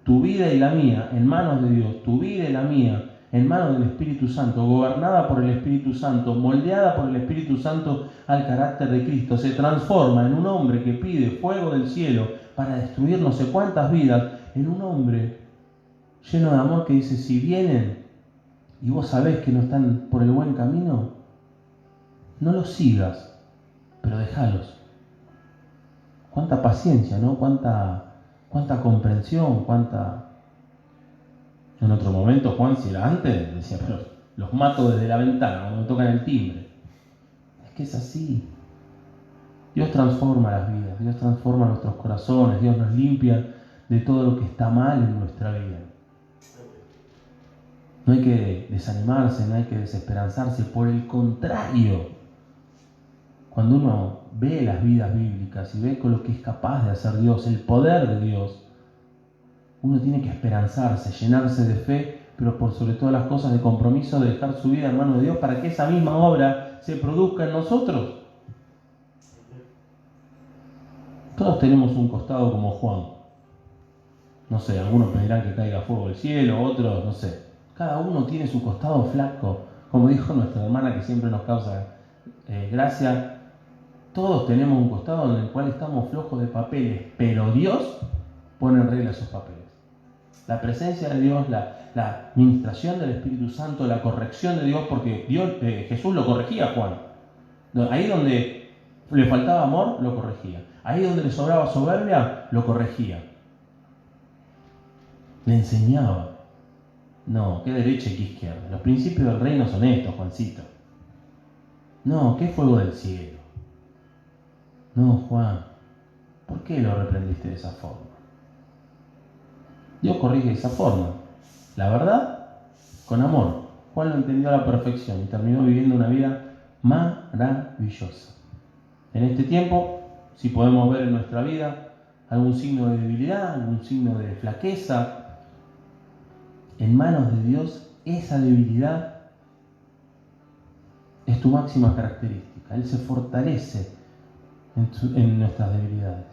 Speaker 1: Tu vida y la mía en manos de Dios, tu vida y la mía en manos del Espíritu Santo, gobernada por el Espíritu Santo, moldeada por el Espíritu Santo al carácter de Cristo, se transforma en un hombre que pide fuego del cielo para destruir no sé cuántas vidas, en un hombre lleno de amor que dice, si vienen y vos sabés que no están por el buen camino, no los sigas, pero déjalos. Cuánta paciencia, ¿no? Cuánta comprensión, En otro momento, Juan, si era antes, decía, pero los mato desde la ventana cuando me tocan el timbre. Es que es así. Dios transforma las vidas, Dios transforma nuestros corazones, Dios nos limpia de todo lo que está mal en nuestra vida. No hay que desanimarse, no hay que desesperanzarse, por el contrario. Cuando uno ve las vidas bíblicas y ve con lo que es capaz de hacer Dios, el poder de Dios, uno tiene que esperanzarse, llenarse de fe, pero por sobre todas las cosas de compromiso de dejar su vida en manos de Dios para que esa misma obra se produzca en nosotros. Todos tenemos un costado como Juan. No sé, algunos pedirán que caiga fuego del cielo, otros, no sé. Cada uno tiene su costado flaco. Como dijo nuestra hermana que siempre nos causa gracia, todos tenemos un costado en el cual estamos flojos de papeles, pero Dios pone en regla esos papeles. La presencia de Dios, la ministración del Espíritu Santo, la corrección de Dios, porque Jesús lo corregía a Juan. Ahí donde le faltaba amor, lo corregía. Ahí donde le sobraba soberbia, lo corregía. Le enseñaba. No, qué derecha y qué izquierda. Los principios del reino son estos, Juancito. No, qué fuego del cielo. No, Juan, ¿por qué lo reprendiste de esa forma? Dios corrige de esa forma. La verdad, con amor. Juan lo entendió a la perfección y terminó viviendo una vida maravillosa. En este tiempo, si podemos ver en nuestra vida algún signo de debilidad, algún signo de flaqueza, en manos de Dios, esa debilidad es tu máxima característica. Él se fortalece en nuestras debilidades.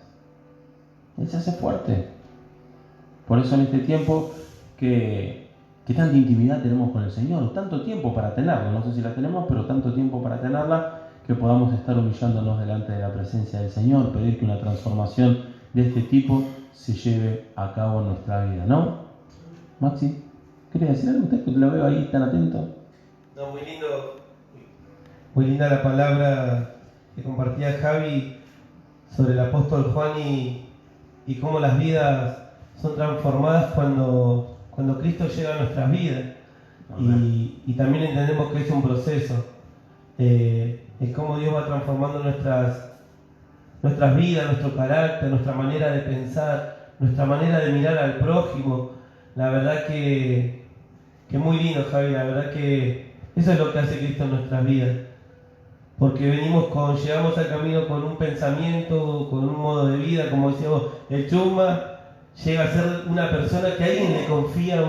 Speaker 1: Él se hace fuerte. Por eso en este tiempo que tanta intimidad tenemos con el Señor, tanto tiempo para tenerla, no sé si la tenemos, pero tanto tiempo para tenerla, que podamos estar humillándonos delante de la presencia del Señor, pedir que una transformación de este tipo se lleve a cabo en nuestra vida, ¿no? Maxi, ¿quería decir algo usted que lo veo ahí tan atento?
Speaker 2: No, muy linda la palabra que compartía Javi sobre el apóstol Juan y cómo las vidas son transformadas cuando Cristo llega a nuestras vidas. Y también entendemos que es un proceso. Es cómo Dios va transformando nuestras vidas, nuestro carácter, nuestra manera de pensar, nuestra manera de mirar al prójimo. La verdad que muy lindo, Javi. La verdad que eso es lo que hace Cristo en nuestras vidas. Porque llegamos al camino con un pensamiento, con un modo de vida, como decíamos, el chumba llega a ser una persona que a alguien le confía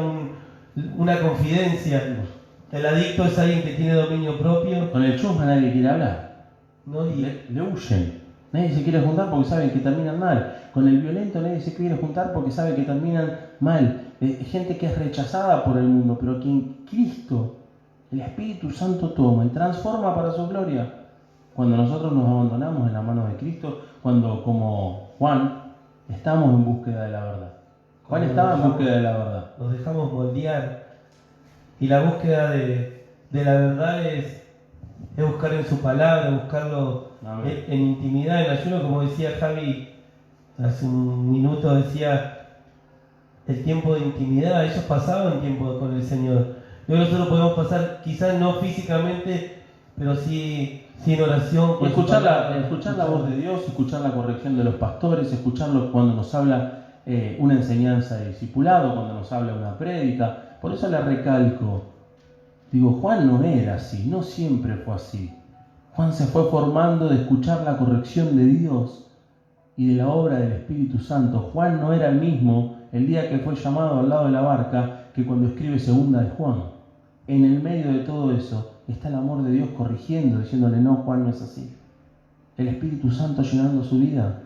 Speaker 2: una confidencia. El adicto es alguien que tiene dominio propio.
Speaker 1: Con el chusma nadie quiere hablar.
Speaker 2: ¿No?
Speaker 1: Le huyen. Nadie se quiere juntar porque saben que terminan mal. Con el violento nadie se quiere juntar porque sabe que terminan mal. Gente que es rechazada por el mundo, pero quien Cristo, el Espíritu Santo toma y transforma para su gloria. Cuando nosotros nos abandonamos en la mano de Cristo, cuando como Juan estamos en búsqueda de la verdad. Juan estaba en búsqueda de la verdad.
Speaker 2: Nos dejamos moldear Y la búsqueda de la verdad es buscar en su palabra, buscarlo en intimidad, en ayuno, como decía Javi hace un minuto, decía el tiempo de intimidad. Ellos pasaban tiempo con el Señor. Y hoy nosotros podemos pasar, quizás no físicamente, pero sí en oración.
Speaker 1: Escuchar la voz de Dios, escuchar la corrección de los pastores, escucharlo cuando nos habla una enseñanza de discipulado, cuando nos habla una prédica. Por eso le recalco, digo, Juan no era así, no siempre fue así. Juan se fue formando de escuchar la corrección de Dios y de la obra del Espíritu Santo. Juan no era el mismo el día que fue llamado al lado de la barca que cuando escribe segunda de Juan. En el medio de todo eso está el amor de Dios corrigiendo, diciéndole, no, Juan no es así. El Espíritu Santo llenando su vida.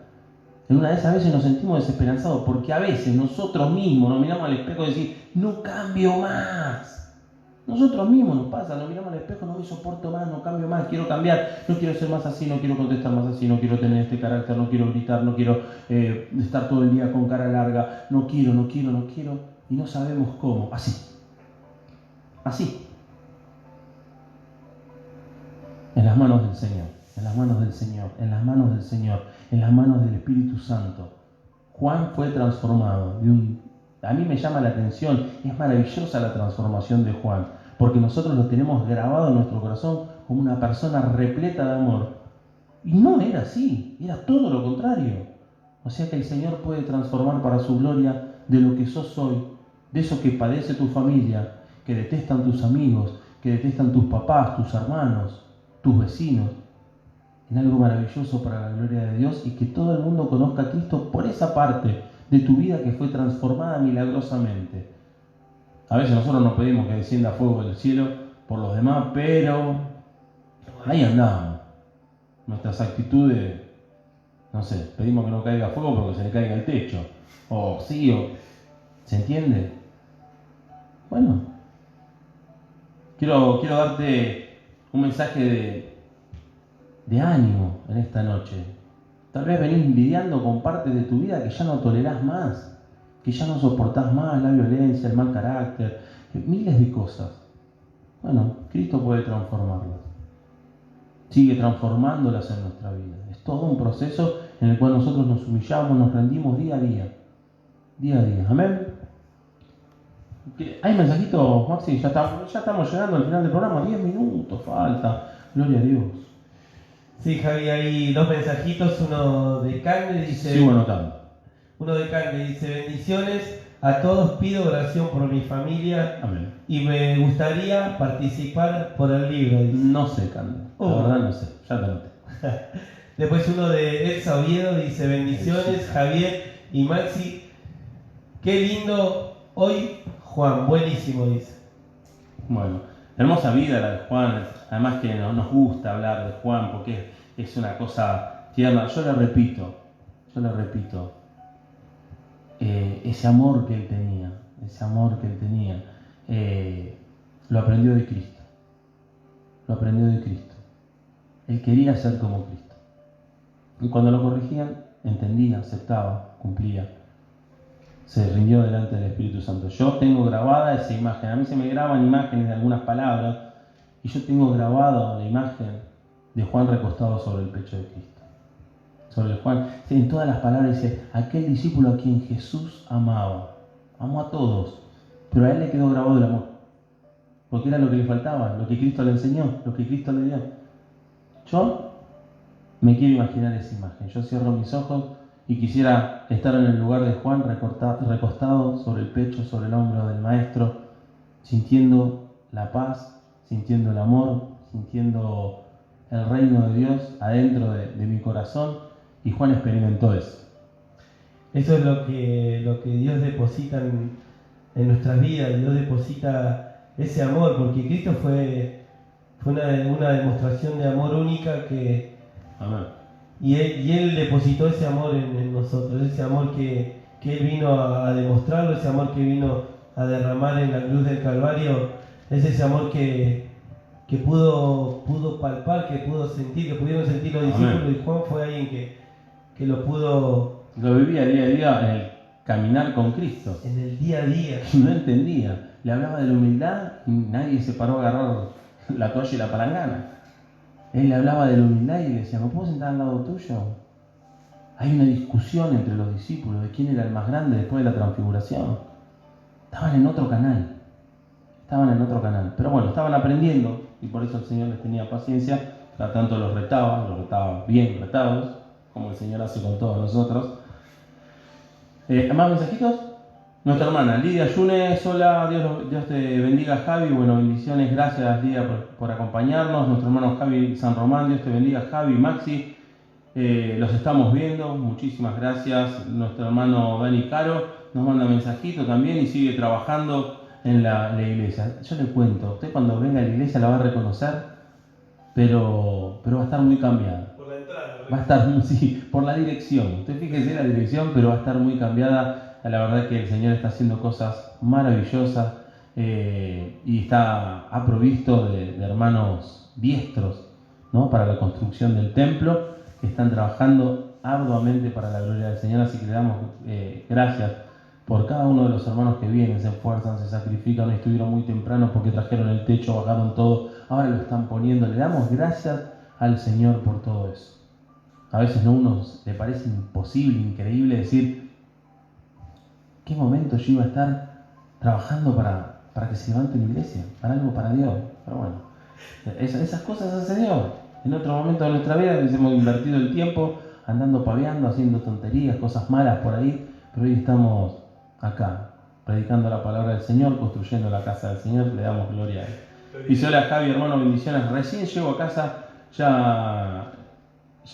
Speaker 1: En una de esas veces nos sentimos desesperanzados porque a veces nosotros mismos nos miramos al espejo y decimos, no cambio más. Nosotros mismos nos pasa, nos miramos al espejo, no me soporto más, no cambio más, quiero cambiar, no quiero ser más así, no quiero contestar más así, no quiero tener este carácter, no quiero gritar, no quiero estar todo el día con cara larga, no quiero, y no sabemos cómo, así. En las manos del Señor, en las manos del Señor, en las manos del Señor, en las manos del Espíritu Santo. Juan fue transformado A mí me llama la atención, es maravillosa la transformación de Juan, porque nosotros lo tenemos grabado en nuestro corazón como una persona repleta de amor. Y no era así, era todo lo contrario. O sea que el Señor puede transformar para su gloria de lo que sos hoy, de eso que padece tu familia, que detestan tus amigos, que detestan tus papás, tus hermanos, tus vecinos, en algo maravilloso para la gloria de Dios y que todo el mundo conozca a Cristo por esa parte de tu vida que fue transformada milagrosamente. A veces nosotros no pedimos que descienda fuego del cielo por los demás, pero ahí andamos. Nuestras actitudes, no sé, pedimos que no caiga fuego porque se le caiga el techo. O sí, ¿se entiende? Bueno, quiero darte un mensaje de ánimo en esta noche. Tal vez venís lidiando con partes de tu vida que ya no tolerás más, que ya no soportás más, la violencia, el mal carácter, miles de cosas. Bueno, Cristo puede transformarlas. Sigue transformándolas en nuestra vida. Es todo un proceso en el cual nosotros nos humillamos, nos rendimos día a día. Día a día. Amén. ¿Hay mensajitos, Maxi? Ya estamos llegando al final del programa. 10 minutos falta. Gloria a Dios.
Speaker 2: Sí, Javi, hay dos mensajitos. Uno de Carne dice...
Speaker 1: Sigo anotando.
Speaker 2: Uno de Carne dice, bendiciones a todos, pido oración por mi familia.
Speaker 1: Amén.
Speaker 2: Y me gustaría participar por el libro. Dice.
Speaker 1: No sé, Carne. La verdad no sé. Ya te anoté.
Speaker 2: Después uno de Elsa Oviedo dice, bendiciones, Javier y Maxi. Qué lindo hoy, Juan. Buenísimo, dice.
Speaker 1: Bueno, hermosa vida la de Juan. Además que nos gusta hablar de Juan porque es una cosa tierna. Yo le repito, ese amor que él tenía, lo aprendió de Cristo. Él quería ser como Cristo. Y cuando lo corregían, entendía, aceptaba, cumplía. Se rindió delante del Espíritu Santo. Yo tengo grabada esa imagen. A mí se me graban imágenes de algunas palabras y yo tengo grabado la imagen de Juan recostado sobre el pecho de Cristo. Sobre Juan, en todas las palabras dice, aquel discípulo a quien Jesús amaba. Amó a todos, pero a él le quedó grabado el amor. Porque era lo que le faltaba, lo que Cristo le enseñó, lo que Cristo le dio. Yo me quiero imaginar esa imagen. Yo cierro mis ojos y quisiera estar en el lugar de Juan recostado sobre el pecho, sobre el hombro del Maestro, sintiendo la paz, sintiendo el amor, sintiendo el reino de Dios adentro de mi corazón. Y Juan experimentó eso.
Speaker 2: Eso es lo que Dios deposita en nuestras vidas. Dios deposita ese amor, porque Cristo fue una demostración de amor única que...
Speaker 1: Amén.
Speaker 2: Y él depositó ese amor en nosotros, ese amor que Él vino a demostrarlo, ese amor que vino a derramar en la cruz del Calvario, es ese amor que pudo palpar, que pudo sentir, que pudieron sentir los discípulos. Y Juan fue alguien que lo vivía
Speaker 1: día a día en el caminar con Cristo.
Speaker 2: En el día a día.
Speaker 1: No entendía. le hablaba de la humildad y nadie se paró a agarrar la toalla y la palangana. Él le hablaba de la humildad y le decía, ¿me puedo sentar al lado tuyo? Hay una discusión entre los discípulos de quién era el más grande después de la transfiguración. Estaban en otro canal. Pero bueno, estaban aprendiendo y por eso el Señor les tenía paciencia. Cada tanto los retaba bien retados, como el Señor hace con todos nosotros. ¿Más mensajitos? Nuestra hermana Lidia Yunes, hola, Dios te bendiga, Javi. Bueno, bendiciones, gracias Lidia por acompañarnos. Nuestro hermano Javi San Román, Dios te bendiga, Javi, Maxi. Los estamos viendo, muchísimas gracias. Nuestro hermano Dani Caro nos manda mensajito también y sigue trabajando en la iglesia. Yo le cuento, usted cuando venga a la iglesia la va a reconocer, pero va a estar muy cambiada.
Speaker 2: Por la entrada.
Speaker 1: Va a estar, sí, por la dirección. Usted fíjese la dirección, pero va a estar muy cambiada. La verdad que el Señor está haciendo cosas maravillosas y ha provisto de hermanos diestros, ¿no?, para la construcción del templo, que están trabajando arduamente para la gloria del Señor. Así que le damos gracias por cada uno de los hermanos que vienen, se esfuerzan, se sacrifican. Hoy estuvieron muy temprano porque trajeron el techo, bajaron todo, ahora lo están poniendo. Le damos gracias al Señor por todo eso. A veces a uno le parece imposible, increíble decir, ¿qué momento yo iba a estar trabajando para que se levante una iglesia? Para algo para Dios. Pero bueno, esas cosas hace Dios. En otro momento de nuestra vida hemos invertido el tiempo andando paveando, haciendo tonterías, cosas malas por ahí, pero hoy estamos acá, predicando la palabra del Señor, construyendo la casa del Señor. Le damos gloria a Él. Dice, hola Javi, hermano, bendiciones. Recién llego a casa, ya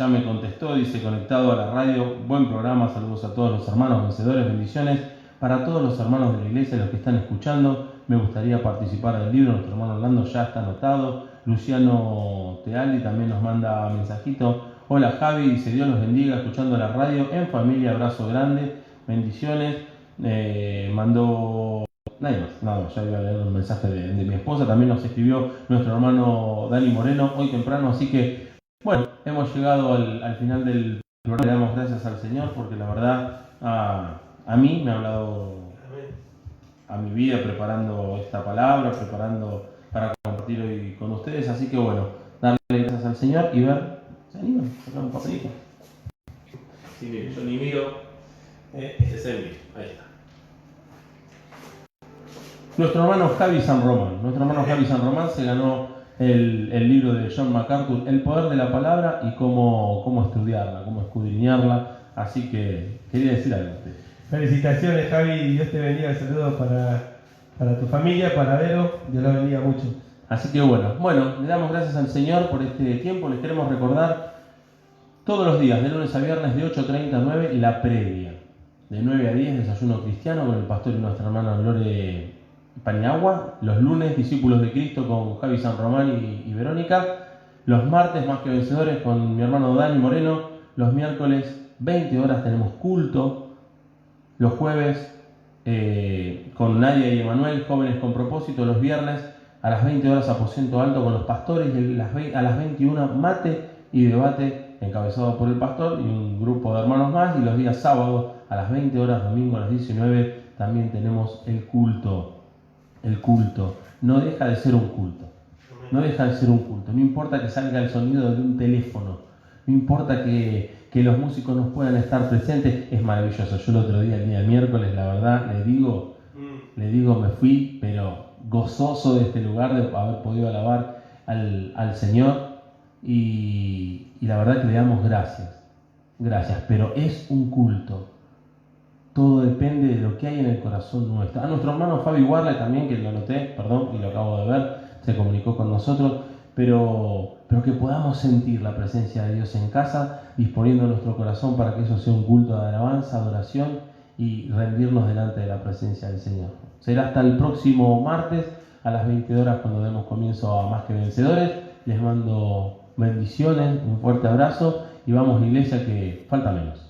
Speaker 1: me contestó, dice, conectado a la radio. Buen programa, saludos a todos los hermanos vencedores, bendiciones para todos los hermanos de la iglesia, los que están escuchando. Me gustaría participar del libro, nuestro hermano Orlando ya está anotado. Luciano Tealdi también nos manda mensajito. Hola Javi, dice, Dios los bendiga, escuchando la radio, en familia, abrazo grande, bendiciones. Mandó... Nada, ya iba a leer un mensaje de mi esposa. También nos escribió nuestro hermano Dani Moreno hoy temprano, así que bueno, hemos llegado al final del programa. Le damos gracias al Señor porque la verdad a mí me ha hablado a mi vida preparando esta palabra, preparando para compartir hoy con ustedes. Así que bueno, darle gracias al Señor y ver, ¿se animan? Sacar un papelito. Sí, mire, yo ni miro, este es el mío, ahí está. Nuestro hermano Javi San Román se ganó el libro de John MacArthur, El poder de la palabra y cómo estudiarla, cómo escudriñarla. Así que quería decir algo.
Speaker 2: Felicitaciones, Javi, Dios te bendiga. Saludos para tu familia, para Vero, Dios la bendiga mucho.
Speaker 1: Así que bueno, le damos gracias al Señor por este tiempo. Les queremos recordar todos los días, de lunes a viernes, de 8:30 a 9, la previa. De 9 a 10, desayuno cristiano con el pastor y nuestra hermana Lore Paniagua. Los lunes, discípulos de Cristo con Javi San Román y Verónica. Los martes, más que vencedores con mi hermano Dani Moreno. Los miércoles, 20 horas, tenemos culto. Los jueves, con Nadia y Emanuel, jóvenes con propósito. Los viernes, a las 20 horas, aposento alto con los pastores. Y a las 21, mate y debate encabezado por el pastor y un grupo de hermanos más. Y los días sábados, a las 20 horas, domingo a las 19, también tenemos el culto. El culto no deja de ser un culto. No deja de ser un culto. No importa que salga el sonido de un teléfono. No importa que los músicos no puedan estar presentes. Es maravilloso. Yo el otro día, el día miércoles, la verdad, le digo, me fui, pero gozoso de este lugar, de haber podido alabar al Señor. Y la verdad que le damos gracias. Gracias. Pero es un culto. Todo depende de lo que hay en el corazón nuestro. A nuestro hermano Fabi Warley también, que lo noté, y lo acabo de ver, se comunicó con nosotros, pero que podamos sentir la presencia de Dios en casa, disponiendo nuestro corazón para que eso sea un culto de alabanza, adoración y rendirnos delante de la presencia del Señor. Será hasta el próximo martes a las 20 horas cuando demos comienzo a Más que Vencedores. Les mando bendiciones, un fuerte abrazo y vamos, iglesia, que falta menos.